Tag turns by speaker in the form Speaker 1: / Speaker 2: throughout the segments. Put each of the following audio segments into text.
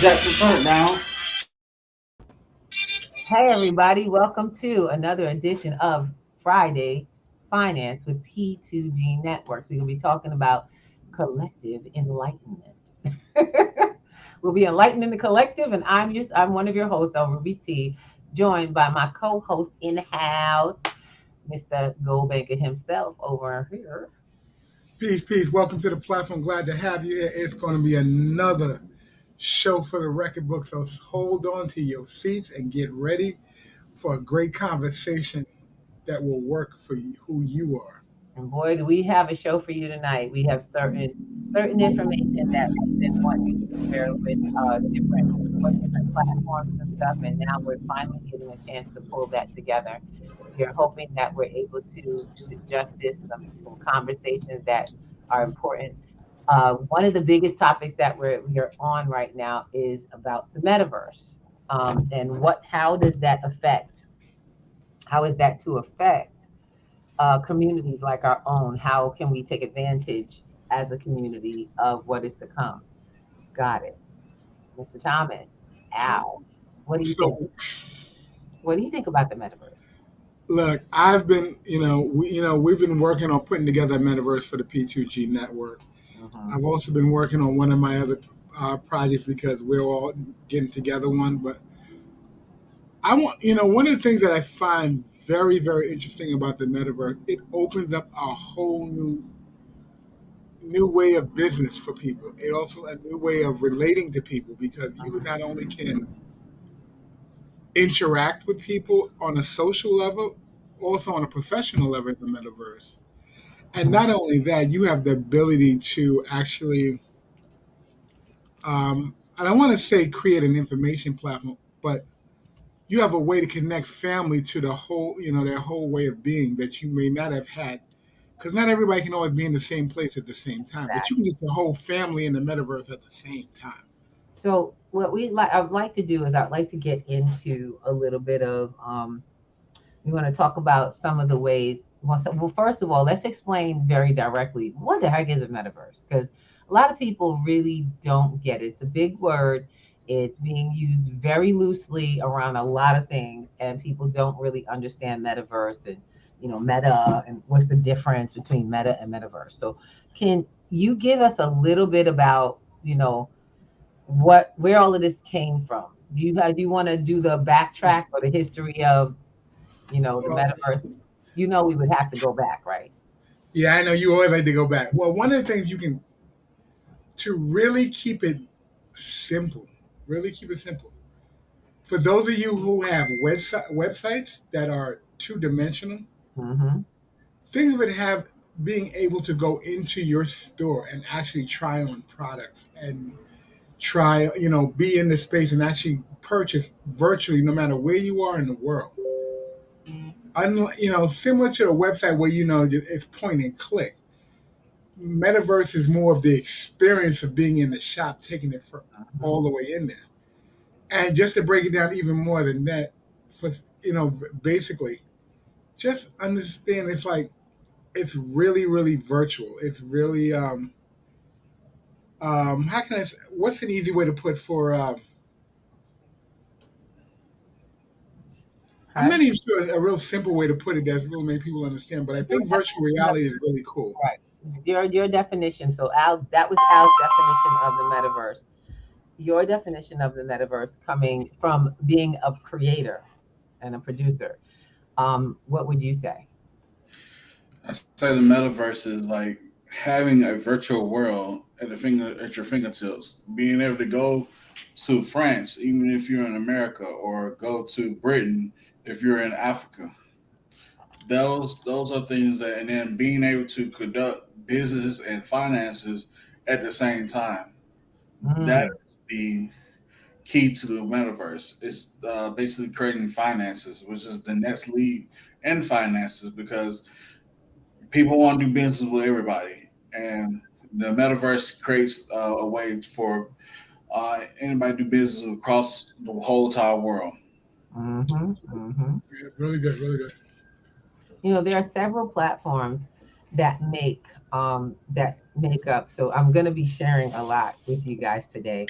Speaker 1: Jackson, turn it down.
Speaker 2: Hey, everybody, welcome to another edition of Friday Finance with P2G Networks. We're going to be talking about collective enlightenment. We'll be enlightening the collective, and I'm one of your hosts, Ruby T, joined by my co-host in the house, Mr. Goldbanker himself over here.
Speaker 3: Peace, peace. Welcome to the platform. Glad to have you here. It's going to be another show for the record book. So hold on to your seats and get ready for a great conversation that will work for you, who you are.
Speaker 2: And boy, do we have a show for you tonight. We have certain information that we've been wanting to share with different platforms and stuff, and now we're finally getting a chance to pull that together. We are hoping that we're able to do it justice, some conversations that are important. One of the biggest topics that we're on right now is about the metaverse, and how does that affect? How is that to affect communities like our own? How can we take advantage as a community of what is to come? Got it, Mr. Thomas. Al, what do you think?
Speaker 3: So
Speaker 2: What do you think about the metaverse?
Speaker 3: look, I've been, we've been working on putting together a metaverse for the P2G network.
Speaker 2: Mhm.
Speaker 3: I've also been working on one of my other projects because we're all getting together one. But I want, one of the things that I find very, very interesting about the metaverse, it opens up a whole new way of business for people. It also a new way of relating to people because you not only can interact with people on a social level, also on a professional level in the metaverse. And not only that, you have the ability to actually, I don't want to say create an information platform, but you have a way to connect family to the whole, their whole way of being that you may not have had. Because not everybody can always be in the same place at the same time, but you can get the whole family in the metaverse at the same time.
Speaker 2: So what I'd like to do is I'd like to get into a little bit of we want to talk about some of the ways. Well, first of all, let's explain very directly what the heck is a metaverse, because a lot of people really don't get it. It's a big word. It's being used very loosely around a lot of things, and people don't really understand metaverse and meta and what's the difference between meta and metaverse. So, can you give us a little bit about where all of this came from? Do you want to do the backtrack or the history of the
Speaker 3: Well,
Speaker 2: metaverse? We would have to go back, right?
Speaker 3: yeah, I know you always like to go back. Well, one of the things you can to really keep it simple, really keep it simple. For those of you who have websites that are two dimensional,
Speaker 2: Mm-hmm.
Speaker 3: think of it have being able to go into your store and actually try on products and try, be in the space and actually purchase virtually no matter where you are in the world. Similar to a website where it's point and click. Metaverse is more of the experience of being in the shop, taking it for
Speaker 2: Mm-hmm.
Speaker 3: all the way in there. And just to break it down even more than that, for basically, just understand it's like it's really, really virtual. It's really how can what's an easy way to put for I'm
Speaker 2: Okay.
Speaker 3: not even sure a real simple way to put it that's really make people understand, but I
Speaker 2: Your
Speaker 3: think virtual
Speaker 2: definition of
Speaker 3: reality is really cool.
Speaker 2: right. Your definition. So Al, that was Al's definition of the metaverse. Your definition of the metaverse coming from being a creator and a producer. What would you say?
Speaker 1: I say the metaverse is like having a virtual world at your fingertips, being able to go to France, even if you're in America, or go to Britain if you're in Africa. Those are things that, and then being able to conduct business and finances at the same time. That
Speaker 2: Mm,
Speaker 1: is the key to the metaverse. It's basically creating finances, which is the next lead in finances because people want to do business with everybody, and the metaverse creates a way for anybody to do business across the whole entire world.
Speaker 2: mm-hmm, mm-hmm.
Speaker 3: Yeah, really good, really good.
Speaker 2: There are several platforms that make up. So I'm going to be sharing a lot with you guys today.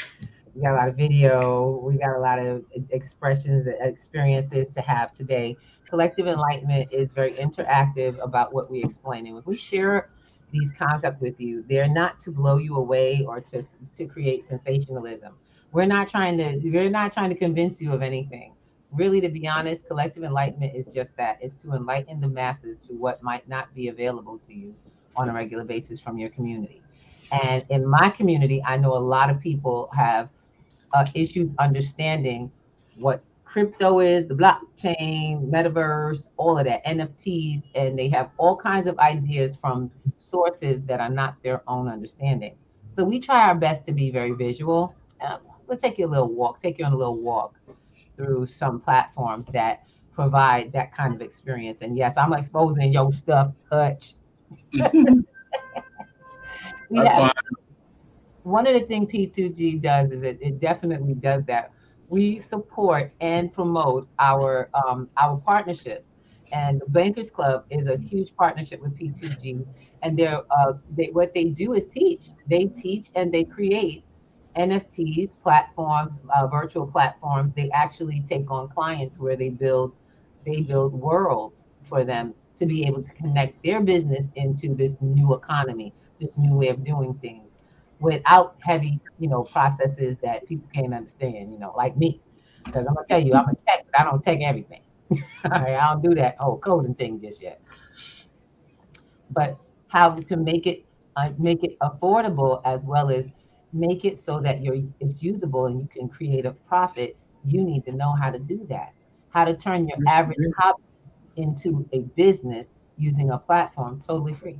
Speaker 2: We got a lot of video. We got a lot of expressions and experiences to have today. Collective enlightenment is very interactive about what we explain. And if we share these concepts with you, they're not to blow you away or to create sensationalism. We're not trying to convince you of anything. Really, to be honest, collective enlightenment is just that. It's to enlighten the masses to what might not be available to you on a regular basis from your community. And in my community, I know a lot of people have issues understanding what crypto is, the blockchain, metaverse, all of that, NFTs, and they have all kinds of ideas from sources that are not their own understanding. So we try our best to be very visual. We'll take you a little walk, take you on a little walk through some platforms that provide that kind of experience. And yes, I'm exposing your stuff, Hutch. We
Speaker 1: That's
Speaker 2: have
Speaker 1: fine.
Speaker 2: one of the things P2G does is it definitely does that. We support and promote our partnerships, and the Bankers Club is a huge partnership with P2G. And what they do is teach. They teach and they create NFTs platforms, virtual platforms. They actually take on clients where they build worlds for them to be able to connect their business into this new economy, this new way of doing things without heavy, processes that people can't understand, like me. Because I'm gonna tell you, I'm a tech, but I don't tech everything. All right, I don't do that whole coding thing just yet. But how to make it affordable as well as make it so that it's usable and you can create a profit. You need to know how to do that. How to turn your
Speaker 3: Yes,
Speaker 2: average
Speaker 3: indeed.
Speaker 2: hobby into a business using a platform totally free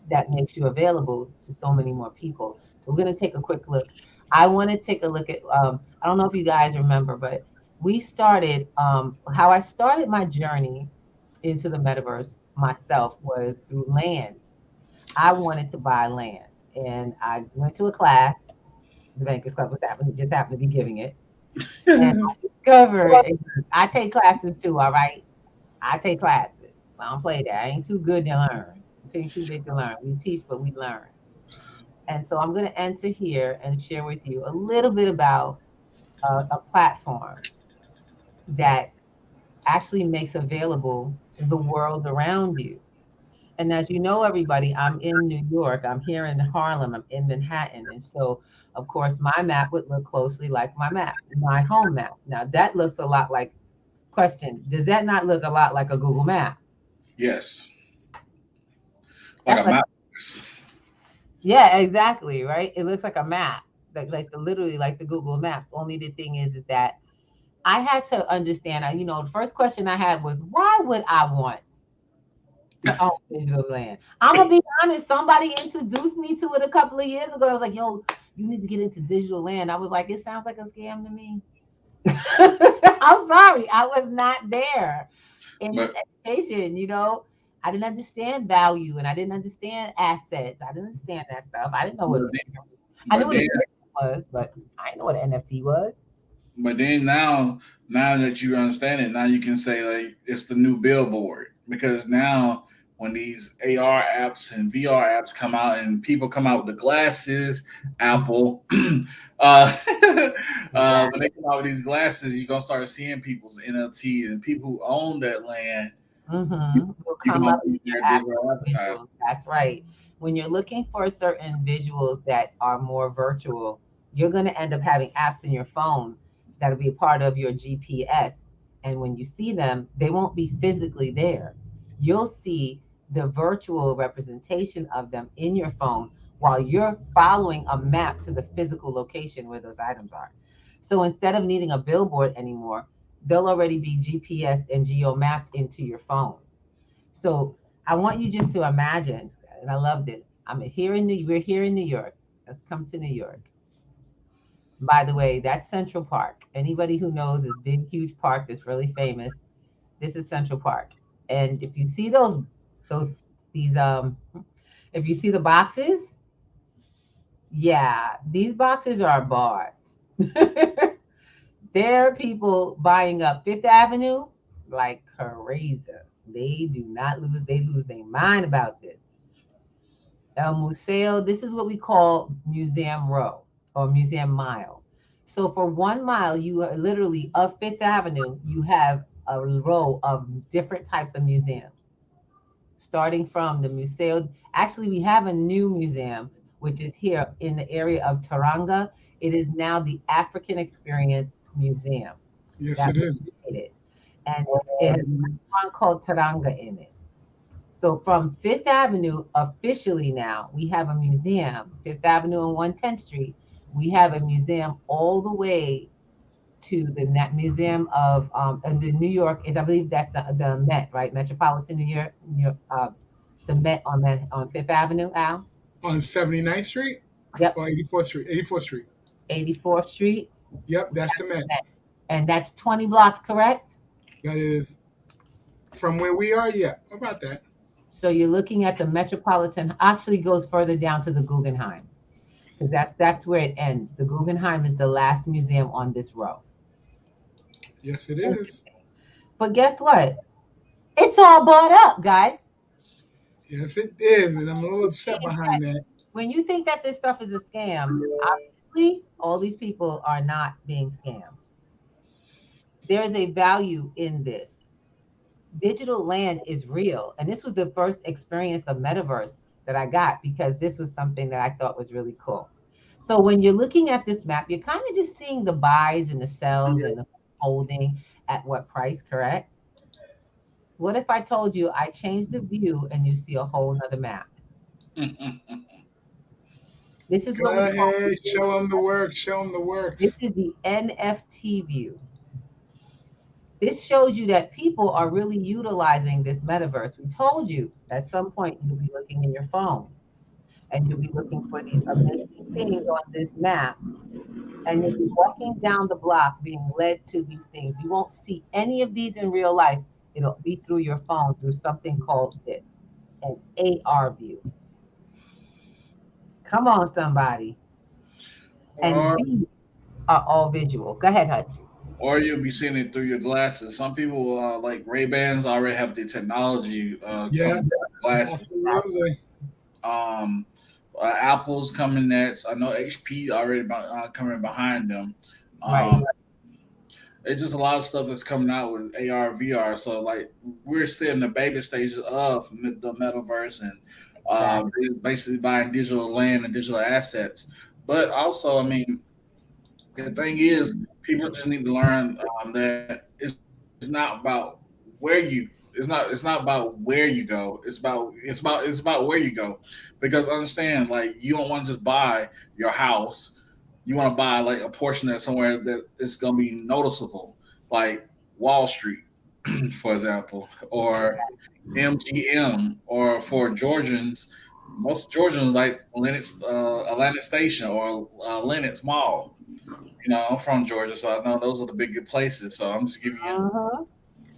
Speaker 2: that makes you available to so many more people. So we're going to take a quick look. I want to take a look at, I don't know if you guys remember, but how I started my journey into the metaverse myself was through land. I wanted to buy land and I went to a class. The Bankers Club just happened to be giving it. And I discovered, I take classes too, all right? I take classes. I don't play that. I ain't too good to learn. I ain't too big to learn. We teach, but we learn. And so I'm going to enter here and share with you a little bit about a platform that actually makes available the world around you. And as you know, everybody, I'm in New York. I'm here in Harlem. I'm in Manhattan. And so, of course, my map would look closely like my home map. Now, that looks a lot like, question, does that not look a lot like a Google map?
Speaker 1: Yes, like
Speaker 2: That's
Speaker 1: a
Speaker 2: like,
Speaker 1: map.
Speaker 2: yeah, exactly, right? It looks like a map, literally like the Google Maps. Only the thing is that I had to understand. The first question I had was, why would I want to own digital land? I'm gonna be honest. Somebody introduced me to it a couple of years ago. I was like, "Yo, you need to get into digital land." I was like, "It sounds like a scam to me." I'm sorry, I was not there in this
Speaker 1: But
Speaker 2: education. I didn't understand value and I didn't understand assets. I didn't understand that stuff. I didn't know
Speaker 1: but
Speaker 2: what
Speaker 1: then,
Speaker 2: I knew
Speaker 1: but
Speaker 2: what a
Speaker 1: then
Speaker 2: Bitcoin was, but I didn't know what an NFT was.
Speaker 1: But then now that you understand it, now you can say like it's the new billboard because now when these AR apps and VR apps come out and people come out with the glasses, Apple, when
Speaker 2: Exactly.
Speaker 1: they come out with these glasses, you're gonna start seeing people's NFTs and people who own that land. You,
Speaker 2: Will
Speaker 1: you're
Speaker 2: come
Speaker 1: gonna
Speaker 2: up
Speaker 1: see
Speaker 2: in your
Speaker 1: their digital
Speaker 2: actual
Speaker 1: advertising.
Speaker 2: visuals. That's right. When you're looking for certain visuals that are more virtual, you're going to end up having apps in your phone that'll be a part of your GPS. And when you see them, they won't be physically there. You'll see the virtual representation of them in your phone while you're following a map to the physical location where those items are. So instead of needing a billboard anymore, they'll already be GPS and geo mapped into your phone. So I want you just to imagine, and I love this. We're here in New York. Let's come to New York. By the way, that's Central Park. Anybody who knows this big, huge park that's really famous, this is Central Park. And if you see those, these, if you see the boxes, yeah, these boxes are bought. There are people buying up Fifth Avenue like crazy. They lose their mind about this. El Museo, this is what we call Museum Row. or museum mile. So for 1 mile, you are literally of Fifth Avenue, you have a row of different types of museums, starting from the Museo. Actually, we have a new museum, which is here in the area of Taranga. It is now the African Experience Museum
Speaker 3: Yes,
Speaker 2: that
Speaker 3: it
Speaker 2: was
Speaker 3: is.
Speaker 2: created. And it has a restaurant called Taranga in it. So from Fifth Avenue, officially now, we have a museum, Fifth Avenue and 110th Street. We have a museum all the way to the Museum of the New York is, I believe that's the Met, right? Metropolitan New York, the Met on Fifth Avenue, Al.
Speaker 3: On 79th Street
Speaker 2: Yep,
Speaker 3: or 84th Street? 84th Street.
Speaker 2: 84th Street.
Speaker 3: Yep, that's the Met.
Speaker 2: Met. And that's 20 blocks, correct?
Speaker 3: That is from where we are. Yeah, about that.
Speaker 2: So you're looking at the Metropolitan, actually goes further down to the Guggenheim, because that's where it ends. The Guggenheim is the last museum on this row.
Speaker 3: Yes, it is.
Speaker 2: But guess what? It's all bought up, guys.
Speaker 3: Yes, it is, and I'm a little upset behind that.
Speaker 2: When you think that this stuff is a scam, obviously all these people are not being scammed. There is a value in this. Digital land is real. And this was the first experience of metaverse that I got, because this was something that I thought was really cool. So when you're looking at this map, you're kind of just seeing the buys and the sells and the holding at what price, correct? What if I told you I changed the view and you see a whole nother map? This is
Speaker 3: Go
Speaker 2: what we call,
Speaker 3: ahead, show them the work. Show them the
Speaker 2: this
Speaker 3: works.
Speaker 2: is the NFT view. This shows you that people are really utilizing this metaverse. We told you at some point you'll be looking in your phone and you'll be looking for these amazing things on this map, and you'll be walking down the block being led to these things. You won't see any of these in real life. It'll be through your phone through something called this, an AR view. Come on, somebody. And
Speaker 1: or
Speaker 2: these are all visual. Go ahead, Hutch.
Speaker 1: or you'll be seeing it through your glasses. Some people like Ray Bans already have the technology
Speaker 3: Yeah,
Speaker 1: coming with glasses.
Speaker 3: absolutely.
Speaker 1: Um, Apple's coming next. I know HP already coming behind them.
Speaker 2: Right.
Speaker 1: Um, it's just a lot of stuff that's coming out with AR, VR. So like we're still in the baby stages of the metaverse and
Speaker 2: Exactly.
Speaker 1: basically buying digital land and digital assets. But also, I mean, the thing is, people just need to learn that it's not about where you. It's not about where you go. It's about where you go, because understand, like, you don't want to just buy your house. You want to buy like a portion of somewhere that is going to be noticeable, like Wall Street, for example, or MGM, or for Georgians, most Georgians like Lennox, Atlantic Station, or Lennox Mall. I'm from Georgia, so I know those are the big good places. So I'm just
Speaker 2: Uh-huh.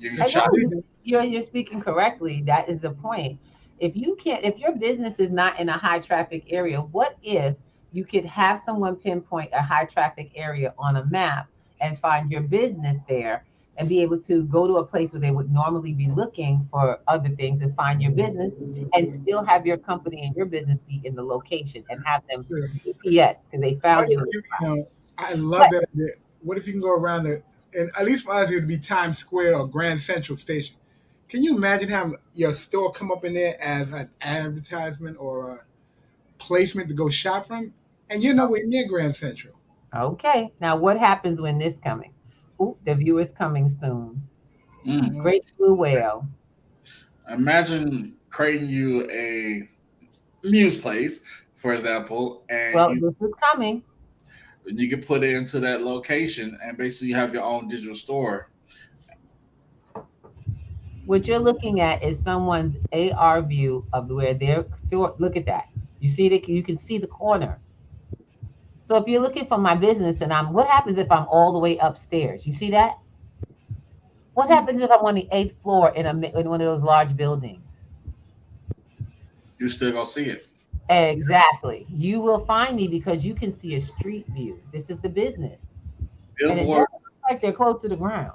Speaker 1: giving you a
Speaker 2: I know
Speaker 1: shot.
Speaker 2: you're speaking correctly. That is the point. If your business is not in a high traffic area, what if you could have someone pinpoint a high traffic area on a map and find your business there and be able to go to a place where they would normally be looking for other things and find your business and still have your company and your business be in the location and have them
Speaker 3: Yes.
Speaker 2: GPS because they
Speaker 3: What
Speaker 2: found
Speaker 3: if
Speaker 2: you.
Speaker 3: I love
Speaker 2: But
Speaker 3: that idea. What if you can go around and at least for us, it would be Times Square or Grand Central Station. Can you imagine having your store come up in there as an advertisement or a placement to go shop from? And you're nowhere near Grand Central.
Speaker 2: okay, now what happens when this coming? Ooh, the view is coming soon.
Speaker 1: Mm.
Speaker 2: Great blue whale.
Speaker 1: Imagine creating you a Muse place, for example, and
Speaker 2: Well,
Speaker 1: you
Speaker 2: this is coming.
Speaker 1: you can put it into that location, and basically you have your own digital store.
Speaker 2: What you're looking at is someone's AR view of where they're store. Look at that. You see that you can see the corner. So if you're looking for my business and what happens if I'm all the way upstairs? You see that? What happens if I'm on the eighth floor in one of those large buildings?
Speaker 1: You still gonna see it.
Speaker 2: Exactly. You will find me because you can see a street view. This is the business. And it doesn't
Speaker 1: Billboard,
Speaker 2: look like they're close to the ground.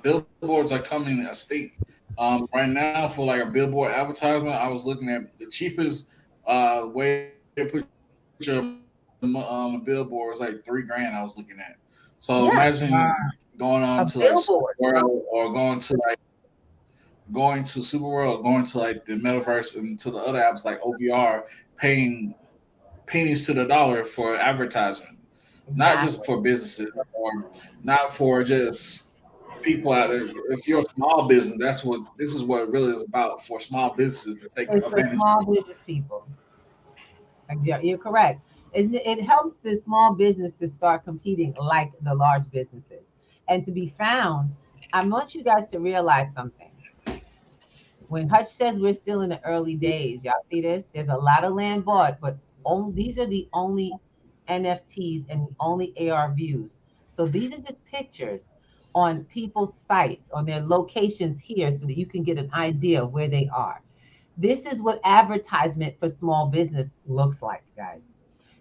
Speaker 1: billboards are coming a state. Right now, for like a billboard advertisement, I was looking at the cheapest way to put your the billboard was like $3,000 I was looking at. So
Speaker 2: Yeah,
Speaker 3: Wow.
Speaker 1: imagine going on
Speaker 2: a
Speaker 1: to like Super
Speaker 2: billboard.
Speaker 1: World or going to Super World, going to like the metaverse and to the other apps like OVR, paying pennies to the dollar for advertisement, not just
Speaker 2: Exactly.
Speaker 1: for businesses or not for just people out there. If you're a small business, that's what this is what it really is about for small businesses to take
Speaker 2: It's for
Speaker 1: advantage.
Speaker 2: small business people. You're correct. It helps the small business to start competing like the large businesses and to be found. I want you guys to realize something. When Hutch says we're still in the early days, y'all see this? There's a lot of land bought, but these are the only NFTs and the only AR views. So these are just pictures on people's sites, on their locations here, so that you can get an idea of where they are. This is what advertisement for small business looks like, guys.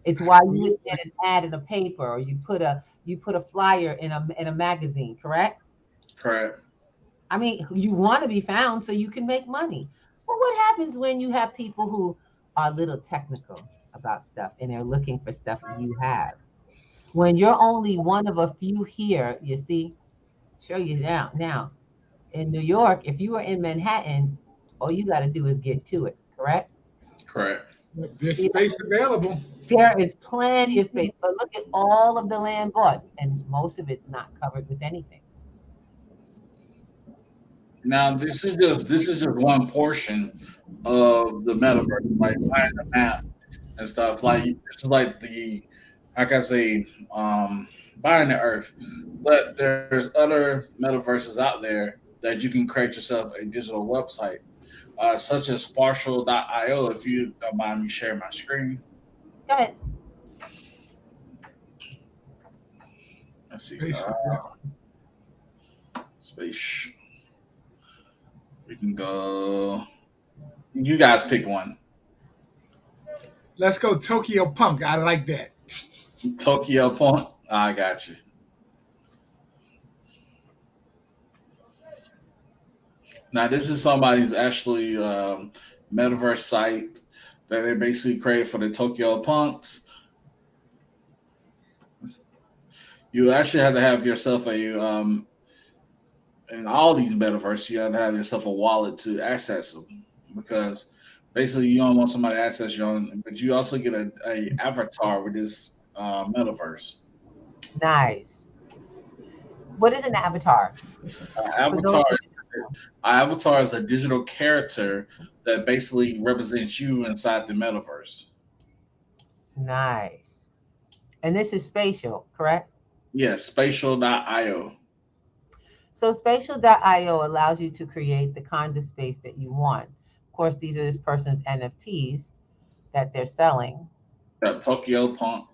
Speaker 2: It's why you would
Speaker 3: Absolutely.
Speaker 2: get an ad in a paper, or you put a flyer in a magazine, correct?
Speaker 1: Correct.
Speaker 2: I mean, you want to be found so you can make money. But what happens when you have people who are a little technical about stuff and they're looking for stuff you have? When you're only one of a few here, you see, show you now. Now, in New York, if you are in Manhattan, all you got to do is get to it, correct?
Speaker 1: Correct.
Speaker 3: There's
Speaker 2: See,
Speaker 3: space available.
Speaker 2: there is plenty of space, but look at all of the land bought, and most of it's not covered with anything.
Speaker 1: Now this is just one portion of the metaverse, like buying the map and stuff. Like this is like the like I say, buying the earth. But there's other metaverses out there that you can create yourself a digital website, such as Partial.io. If you don't mind me sharing my screen,
Speaker 2: Go ahead.
Speaker 1: let's see.
Speaker 3: Spaceship, yeah.
Speaker 1: Space. We can go. You guys pick one.
Speaker 3: Let's go Tokyo Punk. I like that.
Speaker 1: Tokyo Point. I got you. Now this is somebody's actually metaverse site that they basically created for the Tokyo Punks. You actually have to have yourself a in all these metaverses. You have to have yourself a wallet to access them because basically you don't want somebody to access your own, but you also get a avatar with this metaverse.
Speaker 2: Nice. What is an avatar? For those
Speaker 1: Avatar, avatar is a digital character that basically represents you inside the metaverse.
Speaker 2: Nice. And this is spatial, correct?
Speaker 1: Yes, spatial.io.
Speaker 2: So spatial.io allows you to create the kind of space that you want. Of course, these are this person's NFTs that they're selling.
Speaker 1: Yep, Tokyo Punk.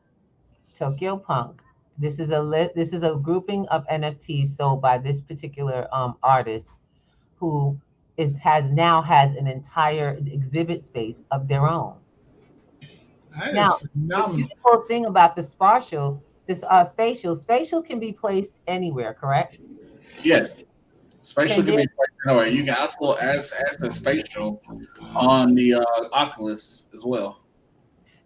Speaker 2: Tokyo Punk. This is a grouping of NFTs sold by this particular artist who has an entire exhibit space of their own.
Speaker 3: That is
Speaker 2: Now, the
Speaker 3: phenomenal.
Speaker 2: beautiful thing about the spatial can be placed anywhere, correct?
Speaker 1: Yes, spatial
Speaker 2: Can
Speaker 1: can
Speaker 2: there
Speaker 1: be placed anywhere. You can also add the spatial on the Oculus as well.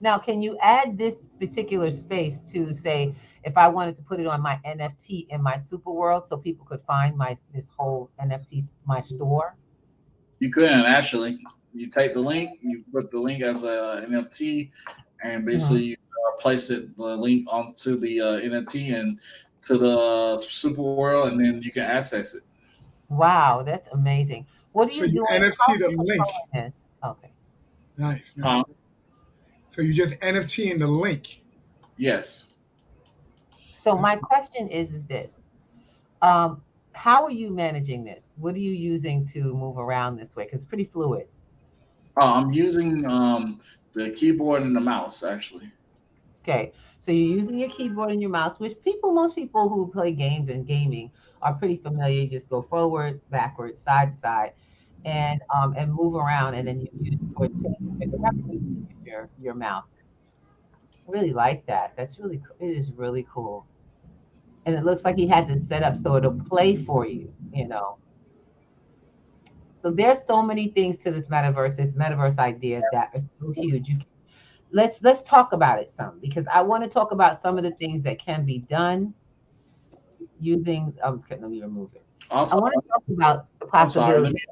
Speaker 2: Now, can you add this particular space to say if I wanted to put it on my NFT in my super world so people could find my this whole NFT my store?
Speaker 1: You couldn't actually. You take the link, you put the link as a NFT, and
Speaker 2: Mhm.
Speaker 1: basically you, place it the link onto the NFT and to the super world, and then you can access it.
Speaker 2: Wow, that's amazing. What are
Speaker 3: So
Speaker 2: you
Speaker 3: you
Speaker 2: doing? How
Speaker 3: NFT
Speaker 2: are
Speaker 3: the
Speaker 2: you
Speaker 3: link.
Speaker 2: controlling this? Okay.
Speaker 3: Nice, nice.
Speaker 1: Um,
Speaker 3: So you just NFT in the link.
Speaker 1: yes.
Speaker 2: So my question is this. Um, how are you managing this? What are you using to move around this way? Because it's pretty fluid.
Speaker 1: I'm using the keyboard and the mouse actually.
Speaker 2: Okay, so you're using your keyboard and your mouse, which most people who play games and gaming are pretty familiar. You just go forward, backward, side to side, and move around, and then you use for changing your direction, you use your mouse. I really like that. It is really cool, and it looks like he has it set up so it'll play for you. So there's so many things to this metaverse idea that is so huge. let's talk about it some, because I want to talk about some of the things that can be done using. Okay, let me remove it. I
Speaker 1: Also,
Speaker 2: want to talk about the
Speaker 1: I'm sorry.
Speaker 2: possibility.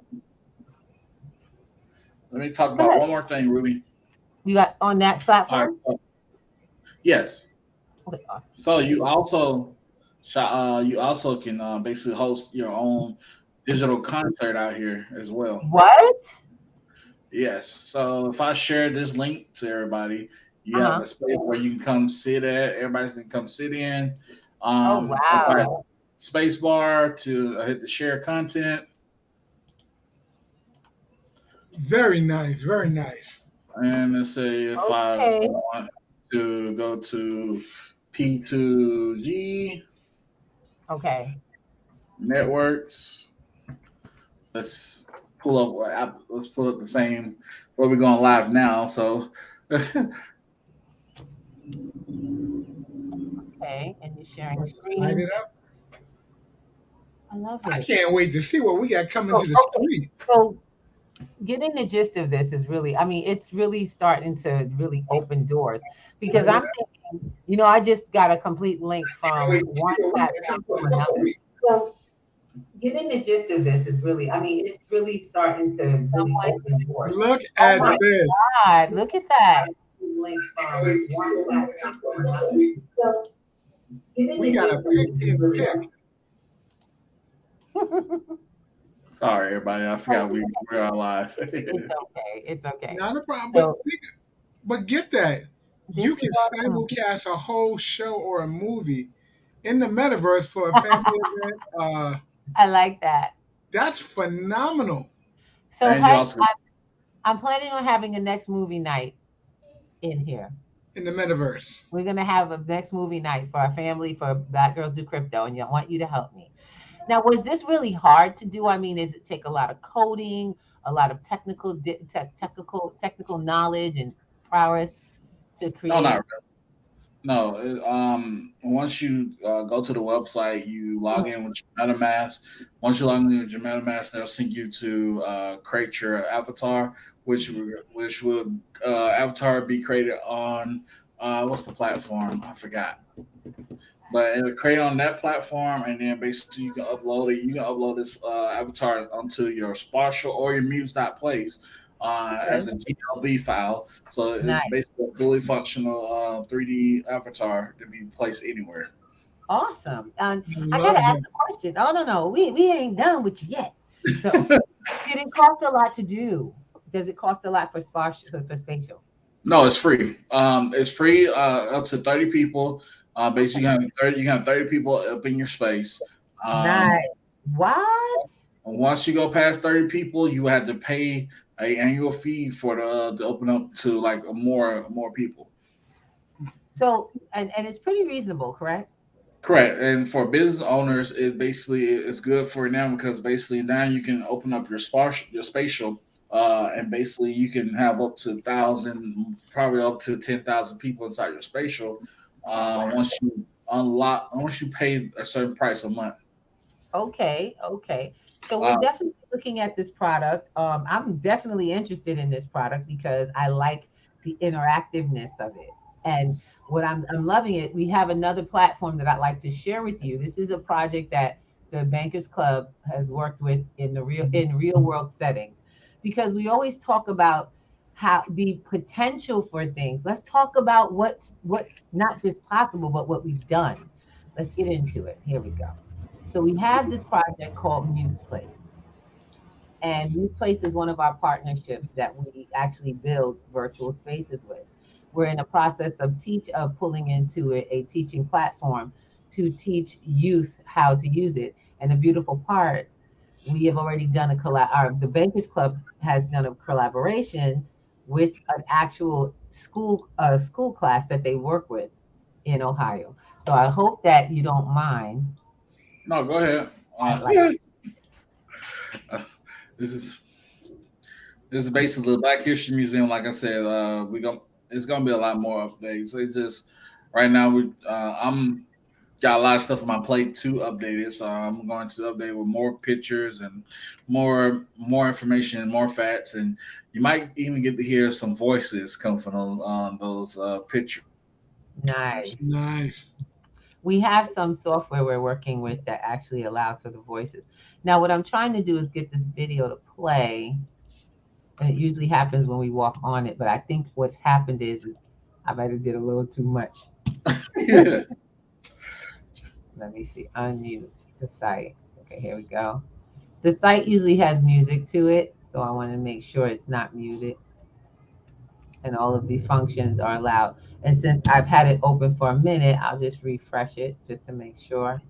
Speaker 1: Let me talk
Speaker 2: Go
Speaker 1: about
Speaker 2: ahead.
Speaker 1: one more thing, Ruby.
Speaker 2: You got on that
Speaker 1: All right.
Speaker 2: platform?
Speaker 1: Yes.
Speaker 2: Okay, awesome.
Speaker 1: So you also can basically host your own digital concert out here as well.
Speaker 2: What?
Speaker 1: Yes. So if I share this link to everybody, you have
Speaker 2: Uh-huh.
Speaker 1: a space where you can come sit at. Everybody can come sit in.
Speaker 2: Oh
Speaker 1: If I
Speaker 2: wow.
Speaker 1: space bar to hit the share content,
Speaker 3: Very nice, very nice.
Speaker 1: and let's say if I
Speaker 2: Okay.
Speaker 1: want to go to P2G
Speaker 2: Okay.
Speaker 1: networks, let's let's pull up the same where we're going live now. So
Speaker 2: Okay. And you're sharing
Speaker 3: Let's light
Speaker 2: screen.
Speaker 3: it up.
Speaker 2: I love
Speaker 3: I
Speaker 2: it.
Speaker 3: can't wait to see what we got coming
Speaker 2: So
Speaker 3: to the
Speaker 2: okay.
Speaker 3: street.
Speaker 2: So getting the gist of this is really, I mean, it's really starting to really open doors, because
Speaker 3: Light it
Speaker 2: I'm
Speaker 3: up.
Speaker 2: thinking, I just got a complete link
Speaker 3: Can't
Speaker 2: from
Speaker 3: wait to see
Speaker 2: one
Speaker 3: what we got
Speaker 2: platform
Speaker 3: coming
Speaker 2: to
Speaker 3: to the
Speaker 2: another.
Speaker 3: street.
Speaker 2: So getting the gist of this is really, I mean, it's really starting to really open doors.
Speaker 3: Look
Speaker 2: Oh
Speaker 3: at
Speaker 2: my
Speaker 3: this.
Speaker 2: God, look at that. Link
Speaker 3: Can't
Speaker 2: from
Speaker 3: wait to see
Speaker 2: one
Speaker 3: what we got
Speaker 2: platform
Speaker 3: coming
Speaker 2: to
Speaker 3: to the
Speaker 2: another.
Speaker 3: street.
Speaker 2: So getting
Speaker 3: We
Speaker 2: the
Speaker 3: got
Speaker 2: gist
Speaker 3: a
Speaker 2: of
Speaker 3: pick
Speaker 2: this is
Speaker 3: and
Speaker 2: really
Speaker 3: pick.
Speaker 1: sorry, everybody, I forgot we're live.
Speaker 2: it's okay. It's okay.
Speaker 3: Not a problem.
Speaker 2: So
Speaker 3: But get that. You
Speaker 2: this is
Speaker 3: can
Speaker 2: awesome.
Speaker 3: simulcast a whole show or a movie in the metaverse for a family event.
Speaker 2: I like that.
Speaker 3: That's phenomenal
Speaker 2: So
Speaker 1: And you
Speaker 2: Hush,
Speaker 1: also
Speaker 2: I'm planning on having a next movie night in here.
Speaker 3: in the metaverse.
Speaker 2: We're gonna have a next movie night for our family for Black Girls Do Crypto, and I want you to help me. Now, was this really hard to do? I mean, does it take a lot of coding, a lot of technical knowledge and prowess to
Speaker 1: no, not
Speaker 2: create?
Speaker 1: no. Once you go to the website, you log
Speaker 2: Mhm.
Speaker 1: in with your MetaMask. Once you log in with your MetaMask, they'll send you to create your avatar, which will avatar be created on what's the platform? I forgot. But it'll create on that platform, and then basically you can upload it. You can upload this avatar onto your Spatial or your Muse.plays
Speaker 2: Okay,
Speaker 1: as a GLB file. So it's
Speaker 2: nice,
Speaker 1: basically a fully functional 3D avatar to be placed anywhere.
Speaker 2: awesome.
Speaker 3: I
Speaker 2: I gotta
Speaker 3: love
Speaker 2: ask
Speaker 3: that.
Speaker 2: a question. Oh no, we ain't done with you yet. So, did it cost a lot to do? Does it cost a lot for for spatial?
Speaker 1: No, it's free. It's free up to 30 people. Basically, you can have 30 people up in your space. Um,
Speaker 2: Nice. What?
Speaker 1: Once you go past 30 people, you have to pay a annual fee for the to open up to like more people.
Speaker 2: So, and it's pretty reasonable, correct?
Speaker 1: Correct. And for business owners, it's good for them because basically now you can open up your spatial, and basically you can have up to 1,000, probably up to 10,000 people inside your spatial. Once you pay a certain price a month.
Speaker 2: Okay, okay. So we're
Speaker 1: Uh,
Speaker 2: definitely looking at this product. I'm definitely interested in this product because I like the interactiveness of it. And what I'm loving it. We have another platform that I'd like to share with you. This is a project that the Bankers Club has worked with in real world settings, because we always talk about how the potential for things. Let's talk about what's not just possible, but what we've done. Let's get into it. Here we go. So we have this project called Muse Place. And Muse Place is one of our partnerships that we actually build virtual spaces with. We're in the process of pulling into a teaching platform to teach youth how to use it. And the beautiful part, we have already done the Bankers Club has done a collaboration with an actual school class that they work with in Ohio. So I hope that you don't mind.
Speaker 1: no, go ahead.
Speaker 2: I
Speaker 1: Uh,
Speaker 2: like
Speaker 1: this is this is basically the Black History Museum. Like I said, it's gonna be a lot more updates. It just right now I'm got a lot of stuff on my plate to update it, so I'm going to update with more pictures and more information and more facts, and you might even get to hear some voices come from those pictures.
Speaker 2: Nice.
Speaker 3: Nice.
Speaker 2: We have some software we're working with that actually allows for the voices. Now, what I'm trying to do is get this video to play, and it usually happens when we walk on it. But I think what's happened is I might have did a little too much.
Speaker 1: Yeah.
Speaker 2: Let me see. Unmute the site. Okay, here we go. The site usually has music to it, so I want to make sure it's not muted and all of the functions are allowed. And since I've had it open for a minute, I'll just refresh it just to make sure.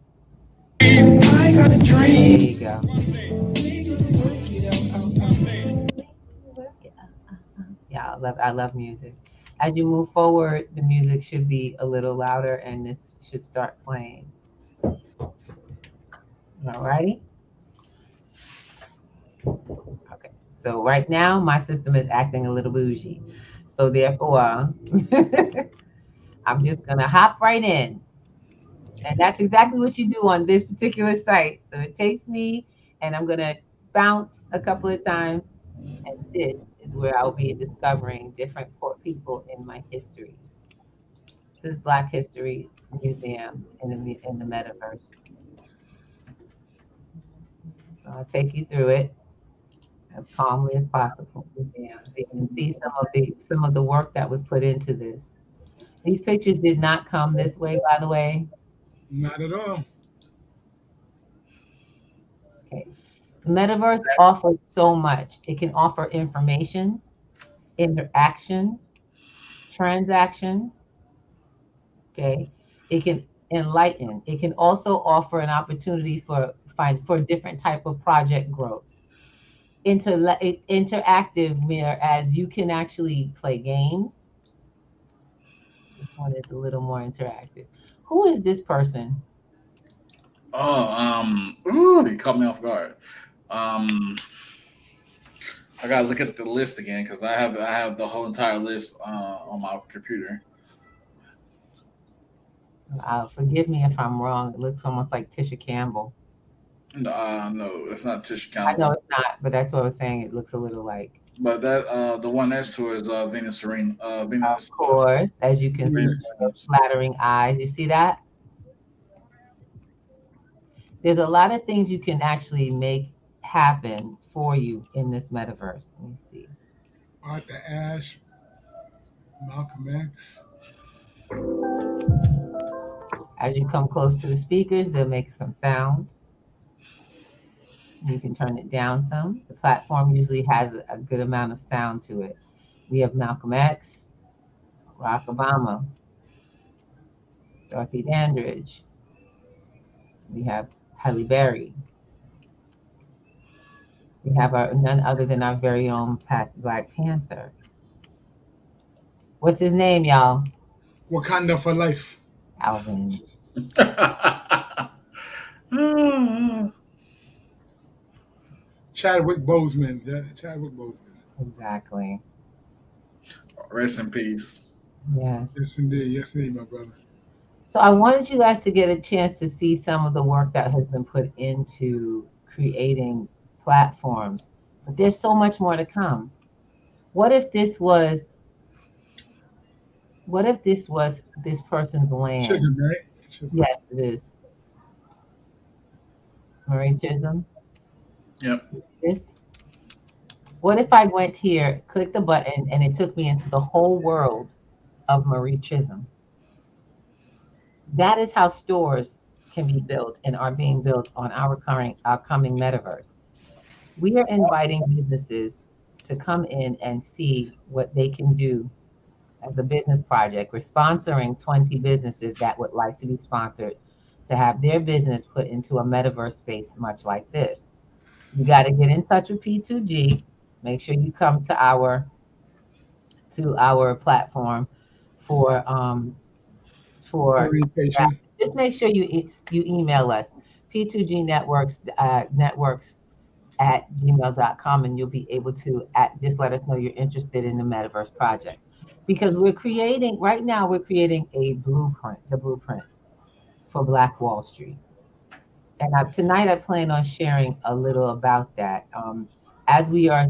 Speaker 4: I got a
Speaker 2: There
Speaker 4: dream.
Speaker 2: you go. Yeah, I love music. As you move forward, the music should be a little louder and this should start playing. All righty. Okay. So right now my system is acting a little bougie. So therefore, I'm just gonna hop right in. And that's exactly what you do on this particular site. So it takes me and I'm gonna bounce a couple of times. And this is where I'll be discovering different people in my history. This is Black History Museum in the metaverse. So I'll take you through it as calmly as possible. So you can see some of the work that was put into this. These pictures did not come this way, by the way.
Speaker 3: Not at all.
Speaker 2: Okay. The metaverse offers so much. It can offer information, interaction, transaction. Okay. It can enlighten. It can also offer an opportunity for different type of project growth. Interactive, whereas you can actually play games. This one is a little more interactive. Who is this person?
Speaker 1: Oh, ooh, you caught me off guard. Um, I gotta look at the list again because I have the whole entire list on my computer.
Speaker 2: Forgive me if I'm wrong. It looks almost like Tisha Campbell.
Speaker 1: No, it's not Tisha
Speaker 2: I know
Speaker 1: Campbell,
Speaker 2: it's not, but that's what I was saying. It looks a little like.
Speaker 1: but that the one next to her is Venus Serene.
Speaker 2: Of course, as you can see,
Speaker 3: Yes.
Speaker 1: Venus.
Speaker 2: flattering eyes. You see that? There's a lot of things you can actually make happen for you in this metaverse. Let me see.
Speaker 3: Arthur Ashe, Malcolm X.
Speaker 2: As you come close to the speakers, they'll make some sound. You can turn it down some. The platform usually has a good amount of sound to it. We have Malcolm X, Barack Obama, Dorothy Dandridge. We have Halle Berry. We have none other than our very own Black Panther. What's his name, y'all?
Speaker 3: Wakanda for life.
Speaker 2: Alvin.
Speaker 3: Chadwick Boseman. Yeah, Chadwick Boseman.
Speaker 2: Exactly.
Speaker 1: Rest in peace.
Speaker 2: Yes.
Speaker 3: Yes, indeed. Yes, indeed, my brother.
Speaker 2: So I wanted you guys to get a chance to see some of the work that has been put into creating platforms. But there's so much more to come. What if this was this person's land?
Speaker 3: Chisholm, right? Chisholm.
Speaker 2: Yes, it is. Marie Chisholm.
Speaker 1: Yep.
Speaker 2: This. What if I went here, clicked the button, and it took me into the whole world of Marie Chisholm? That is how stores can be built and are being built on our coming metaverse. We are inviting businesses to come in and see what they can do as a business project. We're sponsoring 20 businesses that would like to be sponsored to have their business put into a metaverse space much like this. You got to get in touch with P2G. Make sure you come to our platform for that.
Speaker 3: Orientation.
Speaker 2: Just make sure you email us P2G networks at gmail.com, and you'll be able to just let us know you're interested in the metaverse project, because we're creating a blueprint, the blueprint. for Black Wall Street. And tonight I plan on sharing a little about that. As we are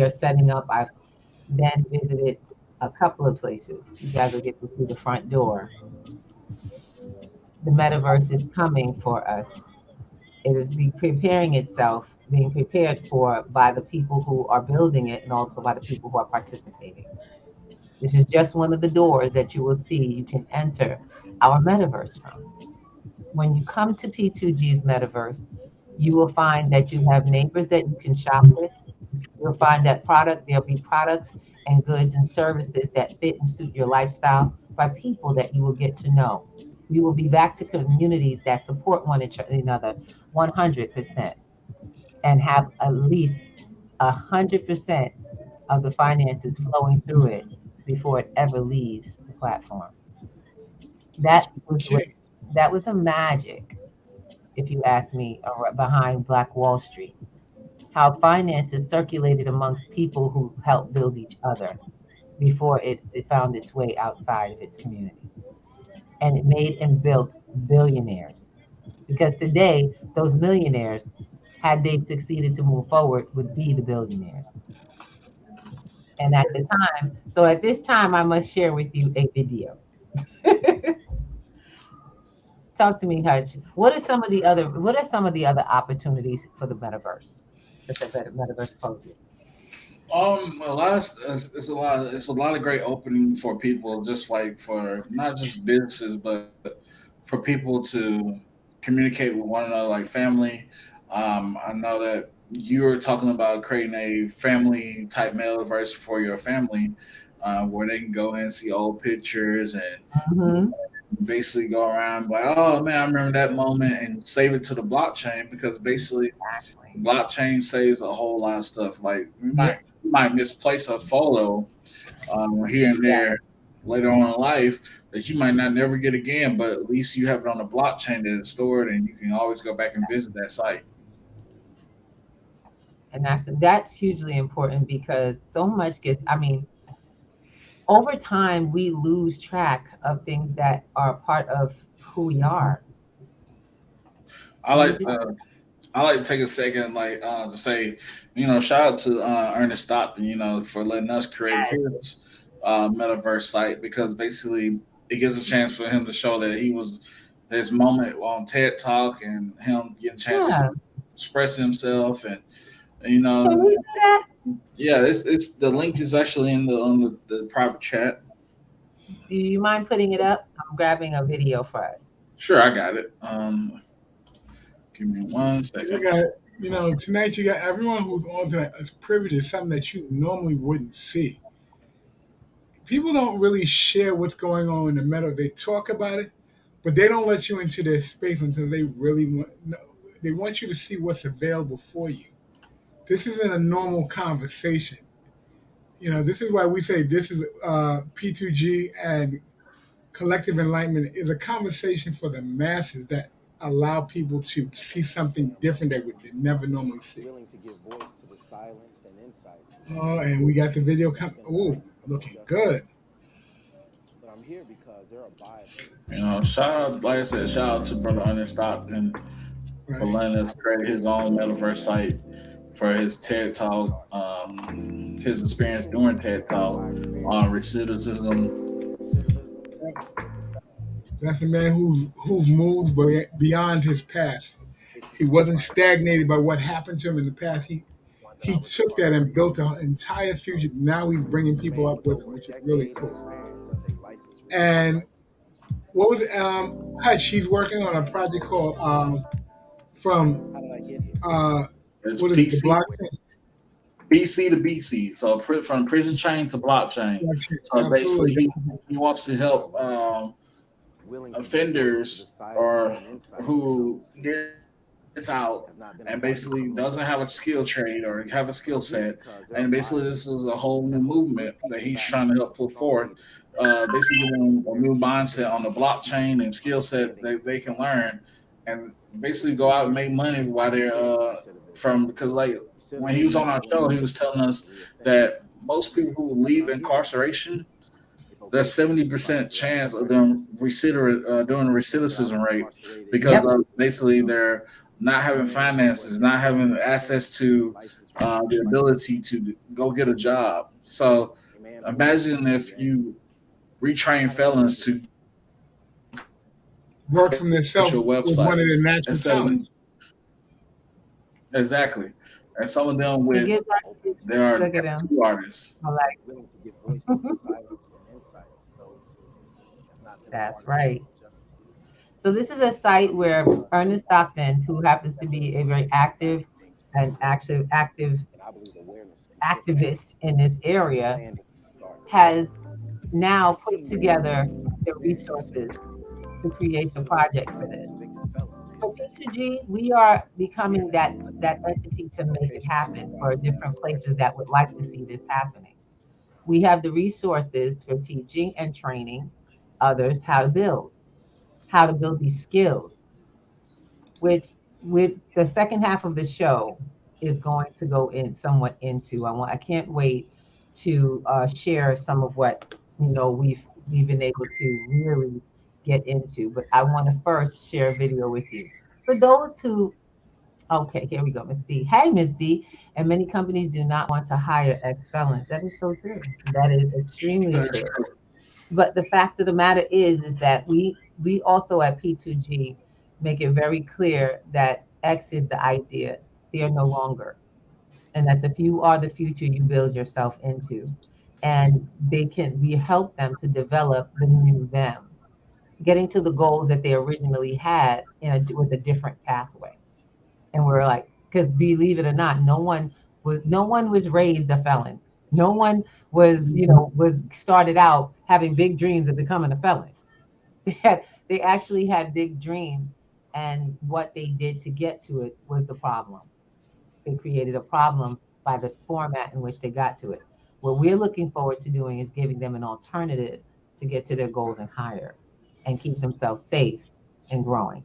Speaker 2: setting up, I've then visited a couple of places. You guys will get to see the front door. The metaverse is coming for us. It is preparing itself, being prepared for by the people who are building it and also by the people who are participating. This is just one of the doors that you will see you can enter our metaverse from. When you come to P2G's metaverse, you will find that you have neighbors that you can shop with. You'll find that there'll be products and goods and services that fit and suit your lifestyle by people that you will get to know. We will be back to communities that support one another 100% and have at least 100% of the finances flowing through it before it ever leaves the platform. That was what
Speaker 3: Okay.
Speaker 2: that was a magic, if you ask me, behind Black Wall Street. How finances circulated amongst people who helped build each other before it found its way outside of its community. And it made and built billionaires. Because today, those millionaires, had they succeeded to move forward, would be the billionaires. And at the time, so at this time, I must share with you a video. Talk to me, Hutch. What are some of the other opportunities for the metaverse that the metaverse poses?
Speaker 1: A lot. It's a lot of great opening for people, just like for not just businesses, but for people to communicate with one another, like family. I know that you were talking about creating a family type metaverse for your family, where they can go and see old pictures and
Speaker 2: Hmm.
Speaker 1: basically go around like, oh man, I remember that moment, and save it to the blockchain because basically
Speaker 2: Exactly.
Speaker 1: blockchain saves a whole lot of stuff. Like
Speaker 3: Yeah.
Speaker 1: we might misplace a photo here and
Speaker 2: Yeah,
Speaker 1: there later on in life that you might not never get again, but at least you have it on the blockchain that it's stored, and you can always go back and visit that site.
Speaker 2: and that's hugely important because so much gets. I mean, over time we lose track of things that are part of who we are,
Speaker 1: I
Speaker 2: and we
Speaker 1: like
Speaker 2: just
Speaker 1: uh, I like to take a second, like to say, shout out to Ernest Stockton, for letting us create his metaverse site because basically it gives a chance for him to show that he was his moment on TED Talk and him getting a chance to
Speaker 2: yeah.
Speaker 1: express himself and
Speaker 2: Can we see that?
Speaker 1: yeah, it's the link is actually in the private chat.
Speaker 2: Do you mind putting it up? I'm grabbing a video for us.
Speaker 1: Sure, I got it. Give me one
Speaker 3: You
Speaker 1: second.
Speaker 3: got, tonight you got everyone who's on tonight is privy to something that you normally wouldn't see. People don't really share what's going on in the meta. They talk about it, but they don't let you into their space until they really want. No, they want you to see what's available for you. This isn't a normal conversation. This is why we say this is P2G and collective enlightenment is a conversation for the masses that allow people to see something different that would they never normally see. Oh, and we got the video come. Oh, looking good.
Speaker 1: Shout out, like I said, shout out to Brother Ernest Stockton for
Speaker 3: Right.
Speaker 1: letting us create his own metaverse site for his TED Talk, his experience during TED Talk on recidivism.
Speaker 3: That's a man who's moved beyond his past. He wasn't stagnated by what happened to him in the past. He took that and built an entire future. Now he's bringing people up with him, which is really cool. And what was Hutch? He's working on a project called from uh,
Speaker 1: It's
Speaker 3: what is it? The blockchain.
Speaker 1: BC to BC, so from prison chain to blockchain.
Speaker 3: Blockchain.
Speaker 1: So basically,
Speaker 3: Absolutely.
Speaker 1: he wants to help offenders or who gets out and basically doesn't have a skill trade or have a skill set, and basically this is a whole new movement that he's trying to help put forth. Basically, giving them a new mindset on the blockchain and skill set that they can learn, and basically go out and make money while they're from because like when he was on our show, he was telling us that most people who leave incarceration there's 70% chance of them doing a recidivism rate because
Speaker 2: Yep.
Speaker 1: basically they're not having finances, not having access to the ability to go get a job. So imagine if you retrain felons to
Speaker 3: Work from themselves
Speaker 1: your
Speaker 3: was one of their
Speaker 1: websites
Speaker 3: natural
Speaker 1: instead of
Speaker 3: talents.
Speaker 1: exactly, and some of them
Speaker 2: It
Speaker 1: with
Speaker 2: gives
Speaker 1: there are
Speaker 2: look at them.
Speaker 1: tattoo artists.
Speaker 2: Like that's right. So this is a site where Ernest Stockton, who happens to be a very active and active activist in this area, has now put together the resources to create the project for this. For P2G, we are becoming that entity to make it happen for different places that would like to see this happening. We have the resources for teaching and training others how to build these skills, which with the second half of the show is going to go in somewhat into. I can't wait to share some of what we've been able to really get into. But I want to first share a video with you. For those who, okay, here we go, Miss B. Hey, Miss B. And many companies do not want to hire ex-felons. That is so true. That is extremely
Speaker 1: That's
Speaker 2: true.
Speaker 1: true.
Speaker 2: But the fact of the matter is that we also at P2G make it very clear that X is the idea. They are no longer. And that if you are the future you build yourself into. And we help them to develop the new them, getting to the goals that they originally had with a different pathway. And we're like, because believe it or not, no one was raised a felon. No one was started out having big dreams of becoming a felon. They actually had big dreams, and what they did to get to it was the problem. They created a problem by the format in which they got to it. What we're looking forward to doing is giving them an alternative to get to their goals and higher and keep themselves safe and growing.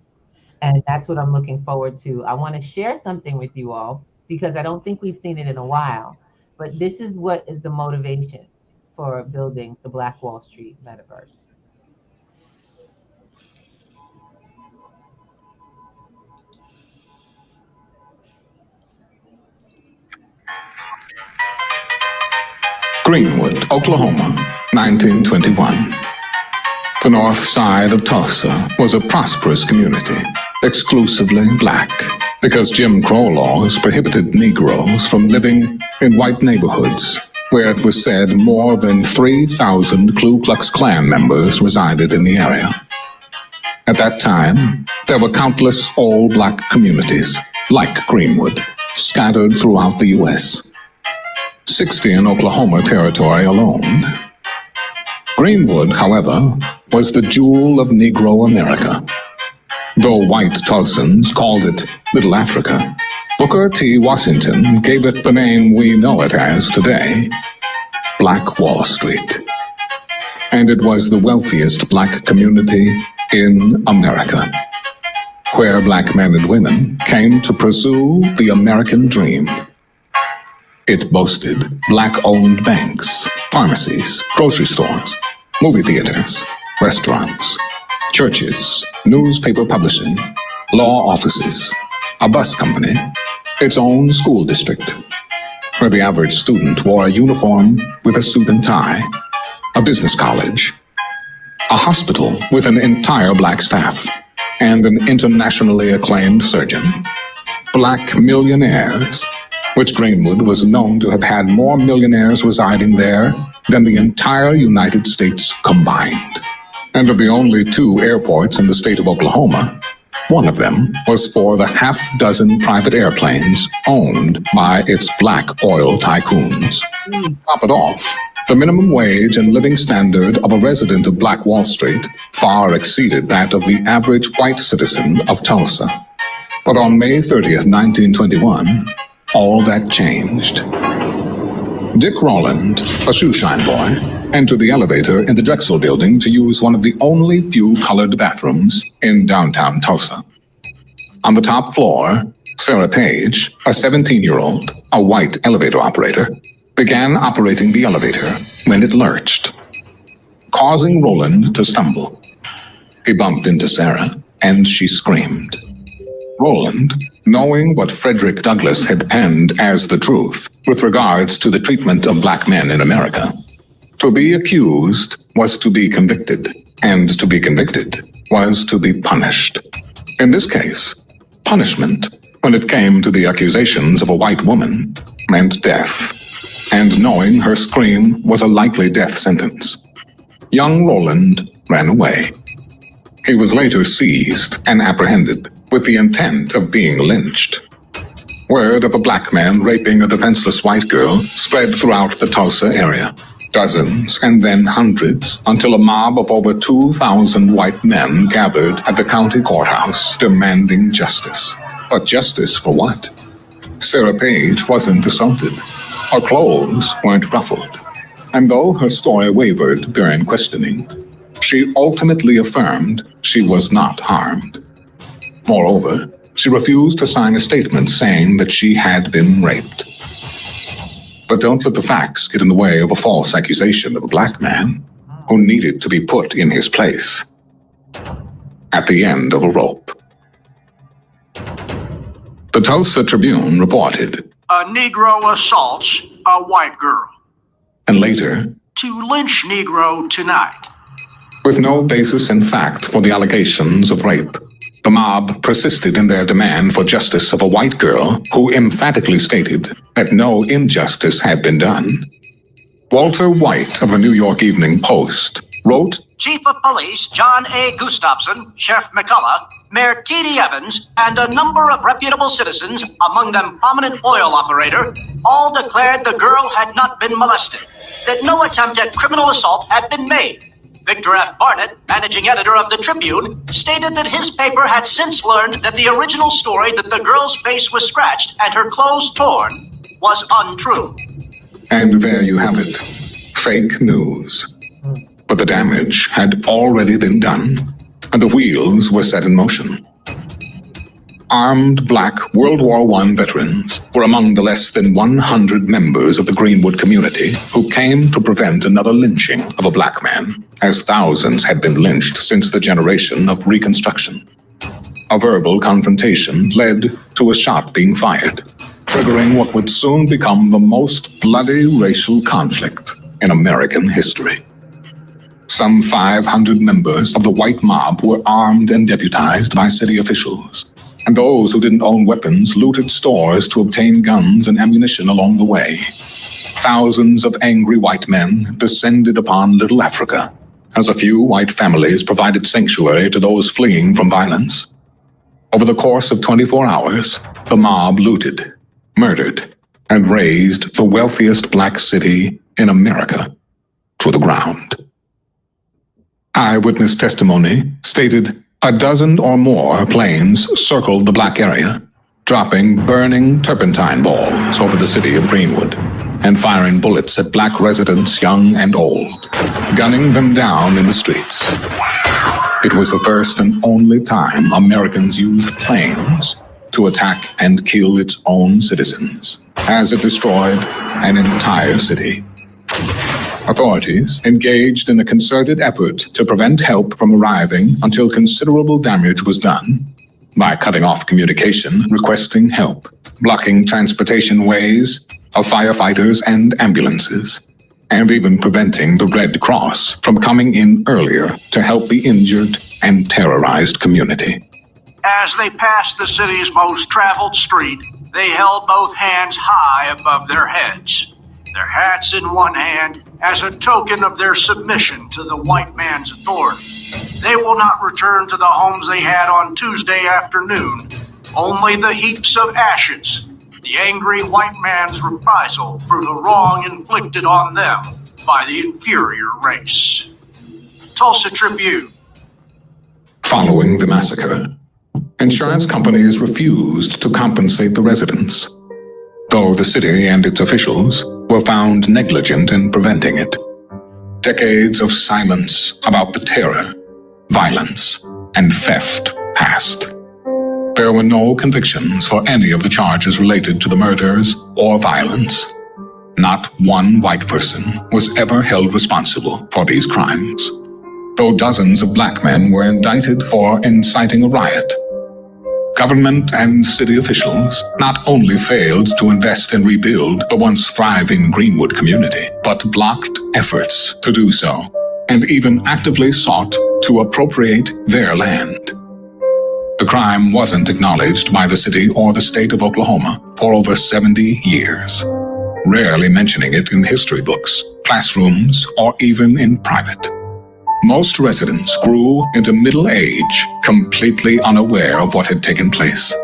Speaker 2: And that's what I'm looking forward to. I want to share something with you all because I don't think we've seen it in a while. But this is what is the motivation for building the Black Wall Street metaverse.
Speaker 5: Greenwood, Oklahoma, 1921. The north side of Tulsa was a prosperous community, exclusively black, because Jim Crow laws prohibited Negroes from living in white neighborhoods, where it was said more than 3,000 Ku Klux Klan members resided in the area. At that time, there were countless all-black communities, like Greenwood, scattered throughout the U.S., 60 in Oklahoma Territory alone. Greenwood, however, was the jewel of Negro America. Though white Tulsans called it Middle Africa, Booker T. Washington gave it the name we know it as today, Black Wall Street. And it was the wealthiest black community in America, where black men and women came to pursue the American dream. It boasted black-owned banks, pharmacies, grocery stores, movie theaters, restaurants, churches, newspaper publishing, law offices, a bus company, its own school district, where the average student wore a uniform with a suit and tie, a business college, a hospital with an entire black staff, and an internationally acclaimed surgeon. Black millionaires, which Greenwood was known to have had more millionaires residing there than the entire United States combined. And of the only 2 airports in the state of Oklahoma, one of them was for the half-dozen private airplanes owned by its black oil tycoons. Top it off, the minimum wage and living standard of a resident of Black Wall Street far exceeded that of the average white citizen of Tulsa. But on May 30th, 1921, all that changed. Dick Rowland, a shoeshine boy, entered the elevator in the Drexel building to use one of the only few colored bathrooms in downtown Tulsa. On the top floor, Sarah Page, a 17-year-old, a white elevator operator, began operating the elevator when it lurched. causing Roland to stumble. He bumped into Sarah, and she screamed. Roland, knowing what Frederick Douglass had penned as the truth with regards to the treatment of black men in America, to be accused was to be convicted, and to be convicted was to be punished. In this case, punishment, when it came to the accusations of a white woman, meant death, and knowing her scream was a likely death sentence. Young Roland ran away. He was later seized and apprehended with the intent of being lynched. Word of a black man raping a defenseless white girl spread throughout the Tulsa area. Dozens and then hundreds, until a mob of over 2,000 white men gathered at the county courthouse demanding justice. But justice for what? Sarah Page wasn't assaulted. Her clothes weren't ruffled. And though her story wavered during questioning, she ultimately affirmed she was not harmed. Moreover, she refused to sign a statement saying that she had been raped. But don't let the facts get in the way of a false accusation of a black man who needed to be put in his place at the end of a rope. The Tulsa Tribune reported,
Speaker 6: "A Negro assaults a white girl.
Speaker 5: and later,
Speaker 6: To lynch Negro tonight."
Speaker 5: with no basis in fact for the allegations of rape, the mob persisted in their demand for justice of a white girl who emphatically stated that no injustice had been done. Walter White of the New York Evening Post wrote,
Speaker 6: Chief of Police John A. Gustafson, Sheriff McCullough, Mayor T.D. Evans, and a number of reputable citizens, among them prominent oil operator, all declared the girl had not been molested, that no attempt at criminal assault had been made. Victor F. Barnett, managing editor of the Tribune, stated that his paper had since learned that the original story that the girl's face was scratched and her clothes torn was untrue.
Speaker 5: and there you have it, fake news. But the damage had already been done, and the wheels were set in motion. Armed black World War I veterans were among the less than 100 members of the Greenwood community who came to prevent another lynching of a black man, as thousands had been lynched since the generation of Reconstruction. A verbal confrontation led to a shot being fired, triggering what would soon become the most bloody racial conflict in American history. Some 500 members of the white mob were armed and deputized by city officials, and those who didn't own weapons looted stores to obtain guns and ammunition along the way. Thousands of angry white men descended upon Little Africa, as a few white families provided sanctuary to those fleeing from violence. Over the course of 24 hours, the mob looted, murdered, and razed the wealthiest black city in America to the ground. Eyewitness testimony stated a dozen or more planes circled the black area, dropping burning turpentine balls over the city of Greenwood and firing bullets at black residents young and old, gunning them down in the streets. It was the first and only time Americans used planes to attack and kill its own citizens, as it destroyed an entire city. Authorities engaged in a concerted effort to prevent help from arriving until considerable damage was done by cutting off communication, requesting help, blocking transportation ways of firefighters and ambulances, and even preventing the Red Cross from coming in earlier to help the injured and terrorized community.
Speaker 6: As they passed the city's most traveled street, they held both hands high above their heads, their hats in one hand as a token of their submission to the white man's authority. They will not return to the homes they had on Tuesday afternoon, only the heaps of ashes, the angry white man's reprisal for the wrong inflicted on them by the inferior race. Tulsa Tribune.
Speaker 5: Following the massacre, insurance companies refused to compensate the residents, though the city and its officials were found negligent in preventing it. Decades of silence about the terror, violence, and theft passed. There were no convictions for any of the charges related to the murders or violence. Not one white person was ever held responsible for these crimes, though dozens of black men were indicted for inciting a riot. Government and city officials not only failed to invest and rebuild the once thriving Greenwood community, but blocked efforts to do so, and even actively sought to appropriate their land. The crime wasn't acknowledged by the city or the state of Oklahoma for over 70 years, rarely mentioning it in history books, classrooms, or even in private. Most residents grew into middle age, completely unaware of what had taken place.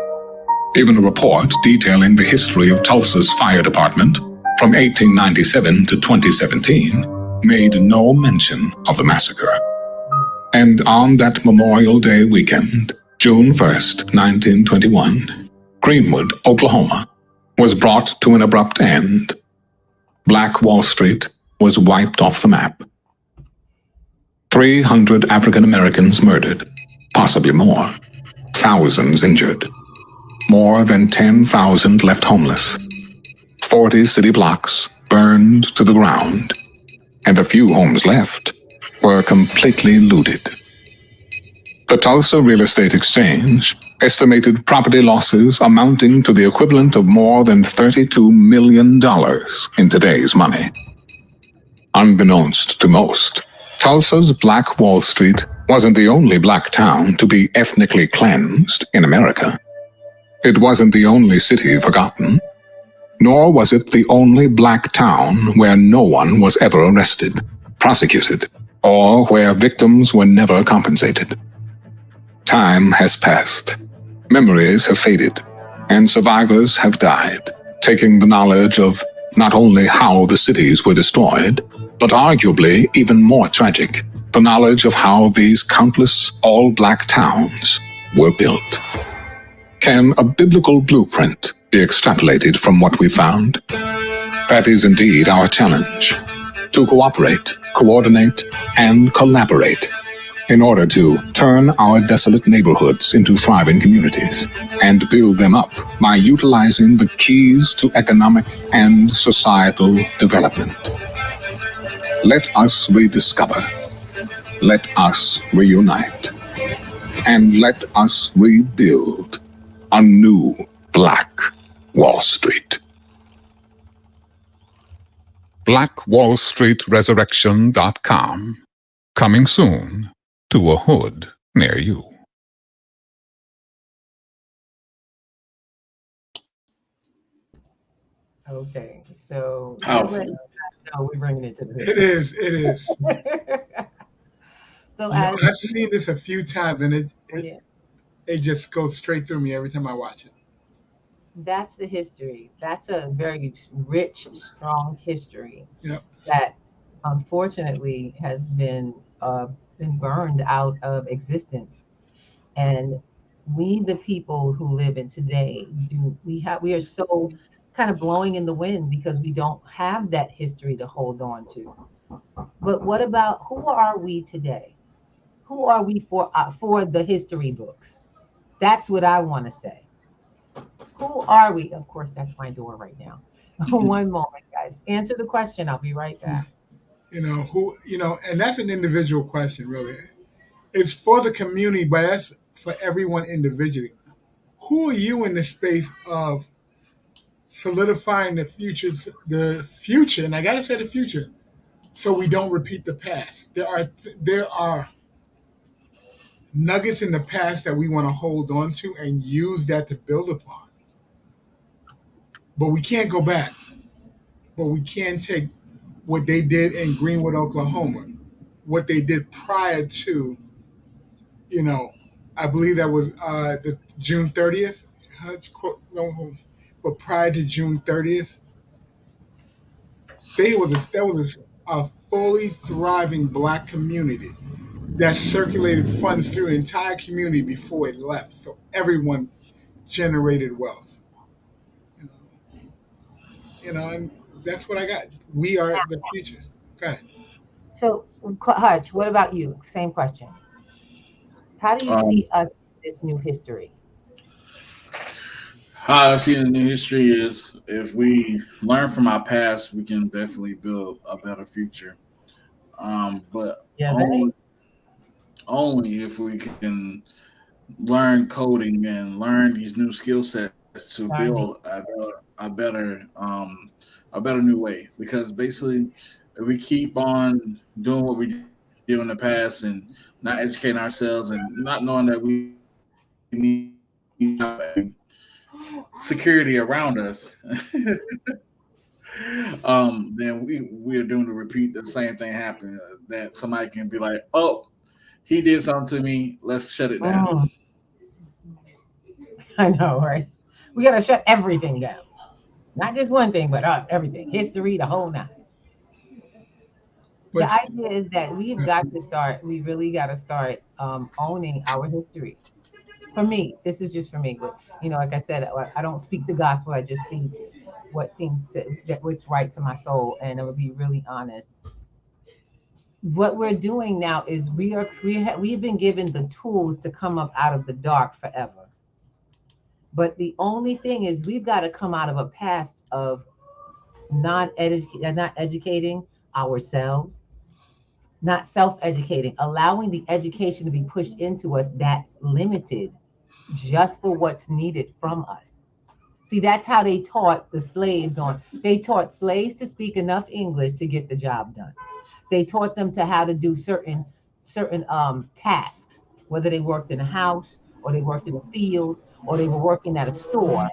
Speaker 5: Even a report detailing the history of Tulsa's fire department from 1897 to 2017 made no mention of the massacre. And on that Memorial Day weekend, June 1st, 1921, Greenwood, Oklahoma, was brought to an abrupt end. Black Wall Street was wiped off the map. 300 African Americans murdered, possibly more. Thousands injured. More than 10,000 left homeless. 40 city blocks burned to the ground. And the few homes left were completely looted. The Tulsa Real Estate Exchange estimated property losses amounting to the equivalent of more than $32 million in today's money. Unbeknownst to most, Tulsa's Black Wall Street wasn't the only black town to be ethnically cleansed in America. It wasn't the only city forgotten, nor was it the only black town where no one was ever arrested, prosecuted, or where victims were never compensated. Time has passed, memories have faded, and survivors have died, taking the knowledge of not only how the cities were destroyed, but arguably even more tragic, the knowledge of how these countless all-black towns were built. Can a biblical blueprint be extrapolated from what we found? That is indeed our challenge, to cooperate, coordinate, and collaborate in order to turn our desolate neighborhoods into thriving communities and build them up by utilizing the keys to economic and societal development. Let us rediscover, let us reunite, and let us rebuild a new Black Wall Street. BlackWallStreetResurrection.com. Coming soon to a hood near you.
Speaker 2: Okay, so
Speaker 1: Powerful.
Speaker 2: no, we're bringing it to the hood.
Speaker 3: It is. It is.
Speaker 2: So
Speaker 3: You know,
Speaker 2: as
Speaker 3: I've seen this a few times, and
Speaker 2: yeah,
Speaker 3: it just goes straight through me every time I watch it.
Speaker 2: that's the history. That's a very rich, strong history
Speaker 3: Yep.
Speaker 2: that unfortunately has been burned out of existence. And we, the people who live in today, we are so kind of blowing in the wind because we don't have that history to hold on to. But what about who are we today? Who are we for the history books? That's what I want to say. Who are we? Of course, that's my door right now. One moment, guys. Answer the question. I'll be right back.
Speaker 3: You know who? You know, and that's an individual question, really. It's for the community, but that's for everyone individually. Who are you in the space of solidifying the future, and I gotta say the future, so we don't repeat the past. There are nuggets in the past that we want to hold on to and use that to build upon. But we can't go back. But we can take what they did in Greenwood, Oklahoma, what they did prior to, you know, I believe that was the June 30th. No, but prior to June 30th, there was a fully thriving black community that circulated funds through the entire community before it left. So everyone generated wealth. You know, and that's what I got. We are the future. Okay.
Speaker 2: So, Hutch, what about you? Same question. How do you
Speaker 1: Um,
Speaker 2: see us in this new history?
Speaker 1: How I see it in the history is if we learn from our past, we can definitely build a better future. But
Speaker 2: Yeah, right.
Speaker 1: only if we can learn coding and learn these new skill sets to build
Speaker 2: Darn.
Speaker 1: a better new way. Because basically, if we keep on doing what we did in the past and not educating ourselves and not knowing that we need to have security around us, then we're doing to repeat the same thing happen. That somebody can be like, "Oh, he did something to me. Let's shut it down."
Speaker 2: Mm, I know, right? We gotta shut everything down. Not just one thing, but everything. History, the whole nine. The
Speaker 3: But
Speaker 2: idea is that we've got to start, we really got to start owning our history. For me, this is just for me. But, like I said, I don't speak the gospel. I just speak what seems that what's right to my soul. And I would be really honest. What we're doing now is we've been given the tools to come up out of the dark forever. But the only thing is we've got to come out of a past of not educating ourselves, not self-educating, allowing the education to be pushed into us that's limited just for what's needed from us. See, that's how they taught the slaves on. They taught slaves to speak enough English to get the job done. They taught them to how to do certain tasks, whether they worked in a house or they worked in a field or they were working at a store.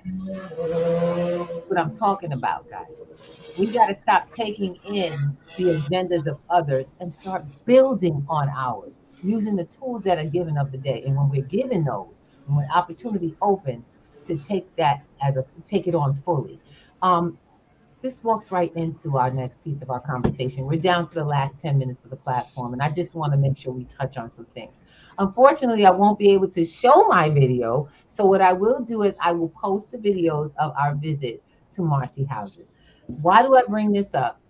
Speaker 2: What I'm talking about, guys. We got to stop taking in the agendas of others and start building on ours, using the tools that are given of the day. And when we're given those, when opportunity opens, to take it on fully. Um, this walks right into our next piece of our conversation. We're down to the last 10 minutes of the platform, and I just want to make sure we touch on some things. Unfortunately, I won't be able to show my video. So, what I will do is I will post the videos of our visit to Marcy Houses. Why do I bring this up?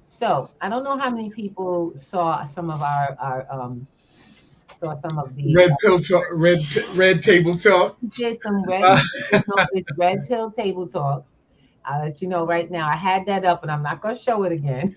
Speaker 2: So, I don't know how many people saw some of saw some of the
Speaker 3: red pill talk, red table talk.
Speaker 2: did some red,
Speaker 3: Uh,
Speaker 2: it's red pill table talks. I'll let you know right now. I had that up, and I'm not gonna show it again.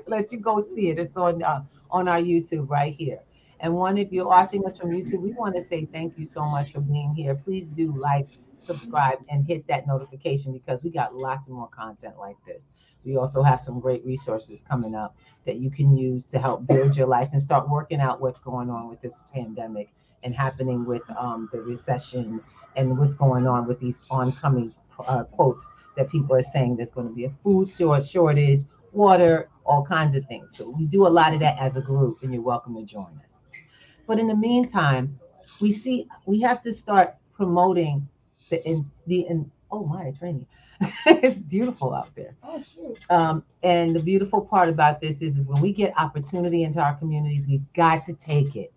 Speaker 2: Let you go see it. It's on our YouTube right here. And one, if you're watching us from YouTube, we want to say thank you so much for being here. Please do like, subscribe, and hit that notification because we got lots more content like this. We also have some great resources coming up that you can use to help build your life and start working out what's going on with this pandemic and happening with the recession and what's going on with these oncoming quotes that people are saying there's going to be a food shortage, water, all kinds of things. So we do a lot of that as a group, and you're welcome to join us. But in the meantime, we have to start promoting oh my, it's raining. It's beautiful out there. And the beautiful part about this is when we get opportunity into our communities, we've got to take it.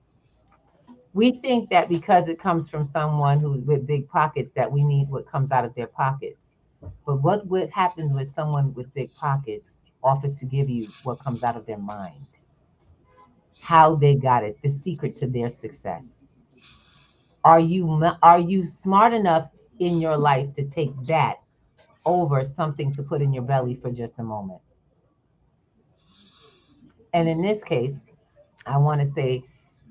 Speaker 2: We think that because it comes from someone who with big pockets that we need what comes out of their pockets. But what happens with someone with big pockets offers to give you what comes out of their mind, how they got it, the secret to their success. Are you smart enough in your life to take that over something to put in your belly for just a moment? And in this case, I want to say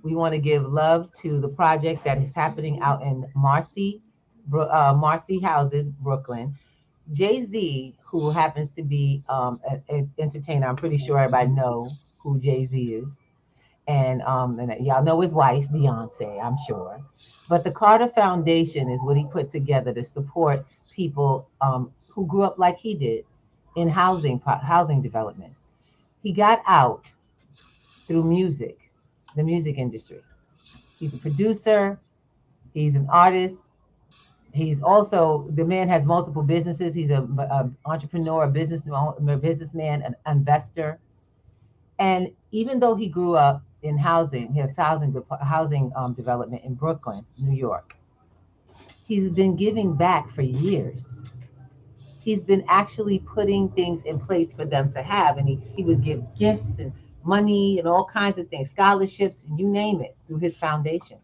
Speaker 2: we want to give love to the project that is happening out in Marcy Houses, Brooklyn. Jay Z, who happens to be an entertainer, I'm pretty sure everybody know who Jay Z is, and y'all know his wife Beyonce, I'm sure. But the Carter Foundation is what he put together to support people who grew up like he did in housing developments. He got out through music, the music industry. He's a producer, he's an artist. He's also the man has multiple businesses. He's a entrepreneur, a businessman, an investor. And even though he grew up in housing development in Brooklyn, New York, he's been giving back for years. He's been actually putting things in place for them to have, and he would give gifts and money and all kinds of things, scholarships, and you name it, through his foundation.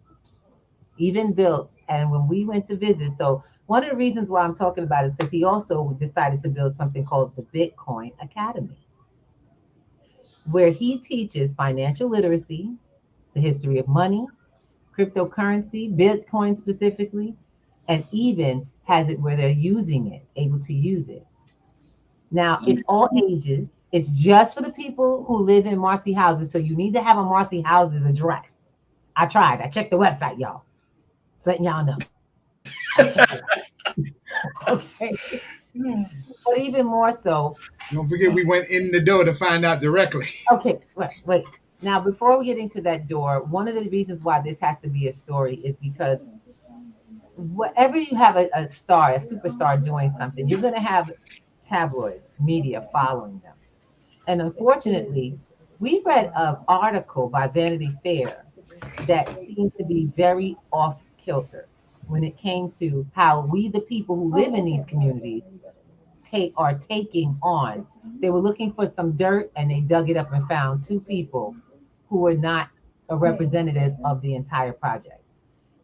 Speaker 2: even built. And when we went to visit, so one of the reasons why I'm talking about it is because he also decided to build something called the Bitcoin Academy, where he teaches financial literacy, the history of money, cryptocurrency, Bitcoin specifically, and even has it where they're using it, able to use it. Now, it's all ages. It's just for the people who live in Marcy houses. So you need to have a Marcy houses address. I tried. I checked the website, y'all. So letting y'all know. I checked it. Okay. But even more so.
Speaker 3: Don't forget, we went in the door to find out directly.
Speaker 2: Okay, wait. Now, before we get into that door, one of the reasons why this has to be a story is because wherever you have a star, a superstar doing something, you're going to have tabloids, media following them. And unfortunately, we read an article by Vanity Fair that seemed to be very off kilter when it came to how we, the people who live in these communities, are taking on. They were looking for some dirt and they dug it up and found two people who were not a representative of the entire project.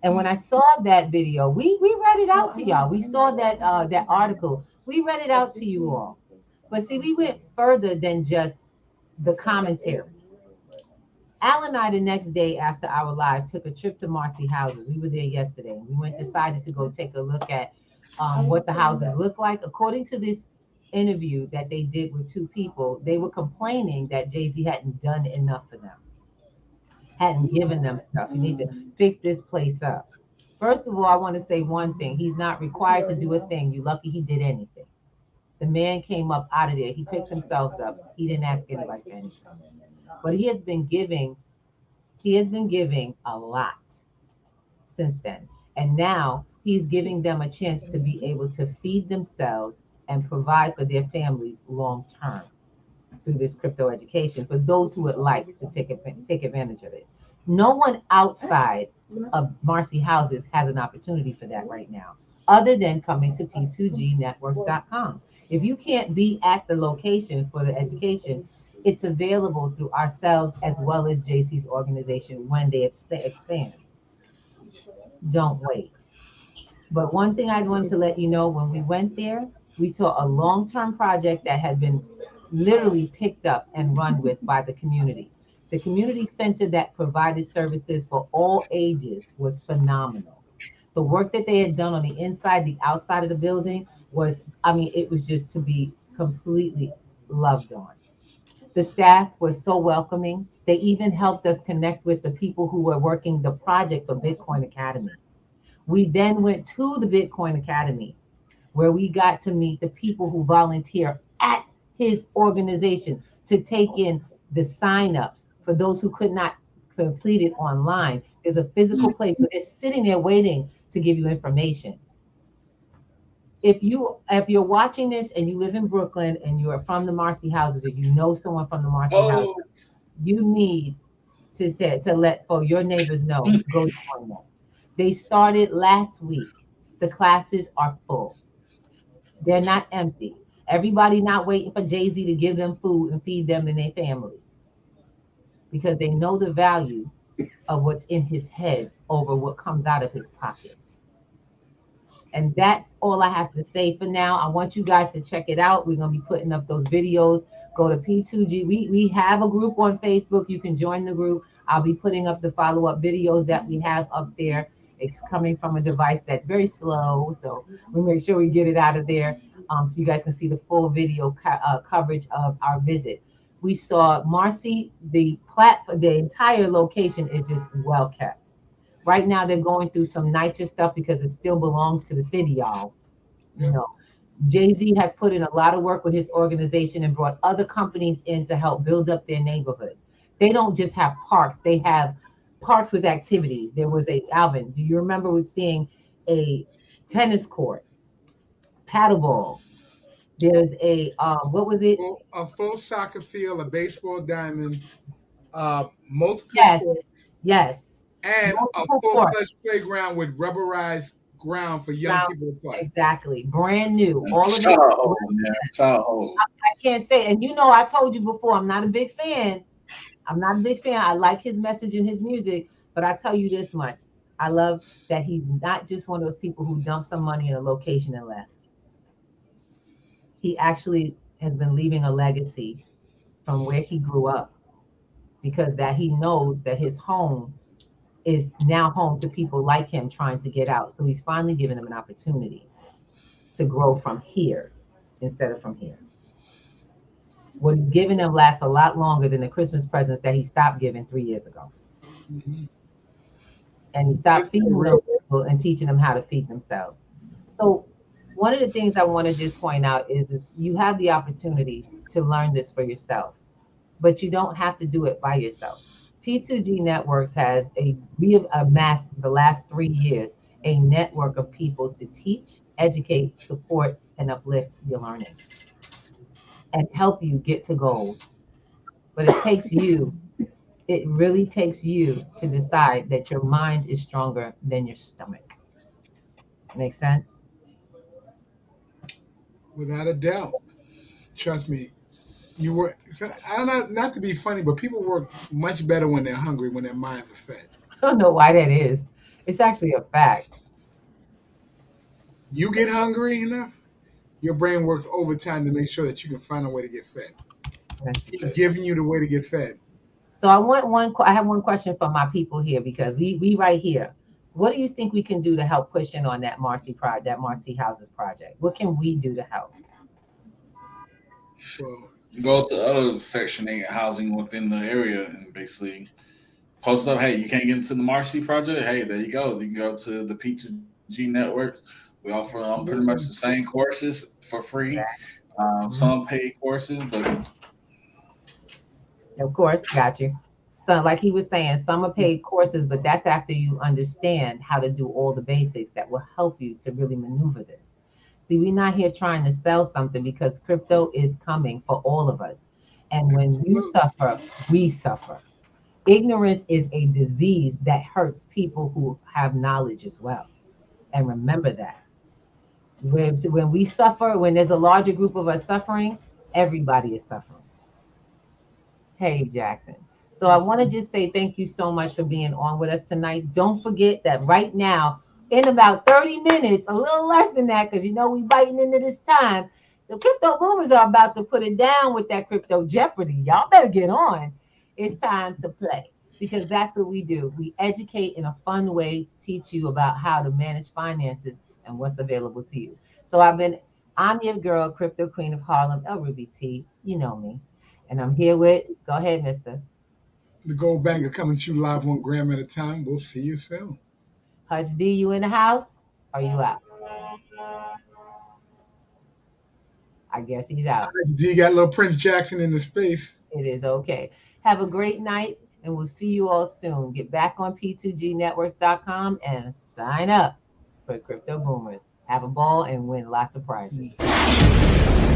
Speaker 2: And when I saw that video, we read it out to y'all. We saw that article. We read it out to you all. But see, we went further than just the commentary. Al and I, the next day after our live, took a trip to Marcy Houses. We were there yesterday. We decided to go take a look at what the houses look like. According to this interview that they did with two people, they were complaining that Jay-Z hadn't done enough for them, hadn't given them stuff. You need to fix this place up. First of all, I want to say one thing. He's not required to do a thing. You're lucky he did anything. The man came up out of there. He picked himself up. He didn't ask anybody for anything. But he has been giving a lot since then. And now he's giving them a chance to be able to feed themselves and provide for their families long term through this crypto education for those who would like to take advantage of it. No one outside of Marcy Houses has an opportunity for that right now, other than coming to p2gnetworks.com. If you can't be at the location for the education, it's available through ourselves as well as JC's organization when they expand. Don't wait. But one thing I wanted to let you know, when we went there, we saw a long-term project that had been literally picked up and run with by the community. The community center that provided services for all ages was phenomenal. The work that they had done on the inside, the outside of the building was, it was just to be completely loved on. The staff was so welcoming. They even helped us connect with the people who were working the project for Bitcoin Academy. We then went to the Bitcoin Academy, where we got to meet the people who volunteer at his organization to take in the signups for those who could not complete it online. There's a physical place where they're sitting there waiting to give you information. If you're watching this and you live in Brooklyn and you're from the Marcy Houses, or you know someone from the Marcy Houses, you need to let for your neighbors know, go join them. They started last week. The classes are full. They're not empty. Everybody not waiting for Jay-Z to give them food and feed them and their family, because they know the value of what's in his head over what comes out of his pocket. And that's all I have to say for now. I want you guys to check it out. We're going to be putting up those videos. Go to P2G. We have a group on Facebook. You can join the group. I'll be putting up the follow-up videos that we have up there. It's coming from a device that's very slow, so we make sure we get it out of there so you guys can see the full video coverage of our visit. We saw Marcy, the entire location is just well kept. Right now, they're going through some nitrous stuff because it still belongs to the city, y'all. You know, Jay-Z has put in a lot of work with his organization and brought other companies in to help build up their neighborhood. They don't just have parks; they have parks with activities. There was Alvin, do you remember seeing a tennis court, paddleball? There's what was it?
Speaker 3: A full soccer field, a baseball diamond, multiple courts,
Speaker 2: yes,
Speaker 3: and
Speaker 2: multiple
Speaker 3: a full-fledged playground with rubberized ground for young people to play.
Speaker 2: Exactly, brand new. All of it.
Speaker 1: Child.
Speaker 2: I can't say, and I told you before, I'm not a big fan. I like his message and his music, but I tell you this much. I love that he's not just one of those people who dumped some money in a location and left. He actually has been leaving a legacy from where he grew up, because that he knows that his home is now home to people like him trying to get out. So he's finally given them an opportunity to grow from here instead of from here. What he's giving them lasts a lot longer than the Christmas presents that he stopped giving 3 years ago.
Speaker 3: Mhm.
Speaker 2: And he stopped
Speaker 3: That's
Speaker 2: feeding
Speaker 3: real.
Speaker 2: those people and teaching them how to feed themselves. So one of the things I want to just point out is you have the opportunity to learn this for yourself, but you don't have to do it by yourself. P2G Networks we have amassed the last 3 years a network of people to teach, educate, support, and uplift your learning and help you get to goals. But it really takes you to decide that your mind is stronger than your stomach. Make sense?
Speaker 3: Without a doubt. Trust me. You work. I don't know, not to be funny, but people work much better when they're hungry, when their minds are fed.
Speaker 2: I don't know why that is. It's actually a fact.
Speaker 3: You get hungry enough, your brain works overtime to make sure that you can find a way to get fed.
Speaker 2: That's the
Speaker 3: It's
Speaker 2: truth.
Speaker 3: giving you the way to get fed.
Speaker 2: So I have one question for my people here, because we right here. What do you think we can do to help push in on that Marcy Houses project? What can we do to help?
Speaker 3: Well,
Speaker 1: Go to other Section 8 housing within the area and basically post up, hey, you can't get into the Marcy project? Hey, there you go. You can go to the P2G networks. We offer pretty much
Speaker 3: absolutely.
Speaker 1: the same courses for free.
Speaker 2: Mhm.
Speaker 1: Some paid courses, but
Speaker 2: Of course, got you. So, like he was saying, some are paid courses, but that's after you understand how to do all the basics that will help you to really maneuver this. See, we're not here trying to sell something, because crypto is coming for all of us. And when you
Speaker 3: Absolutely.
Speaker 2: suffer, we suffer. Ignorance is a disease that hurts people who have knowledge as well. And remember that. When we suffer, when there's a larger group of us suffering, everybody is suffering. Hey, Jackson. So I want to just say thank you so much for being on with us tonight. Don't forget that right now, in about 30 minutes, a little less than that, because we biting into this time, the crypto boomers are about to put it down with that crypto Jeopardy. Y'all better get on. It's time to play, because that's what we do. We educate in a fun way to teach you about how to manage finances and what's available to you. So I'm your girl, Crypto Queen of Harlem, El Ruby T. You know me. And I'm here with, go ahead, mister.
Speaker 3: The Gold Banker coming to you live 1 gram at a time. We'll see you soon.
Speaker 2: Hutch D, you in the house? Are you out? I guess he's out.
Speaker 3: D got little Prince Jackson in the space.
Speaker 2: It is okay. Have a great night, and we'll see you all soon. Get back on p2gnetworks.com and sign up for Crypto Boomers. Have a ball and win lots of prizes.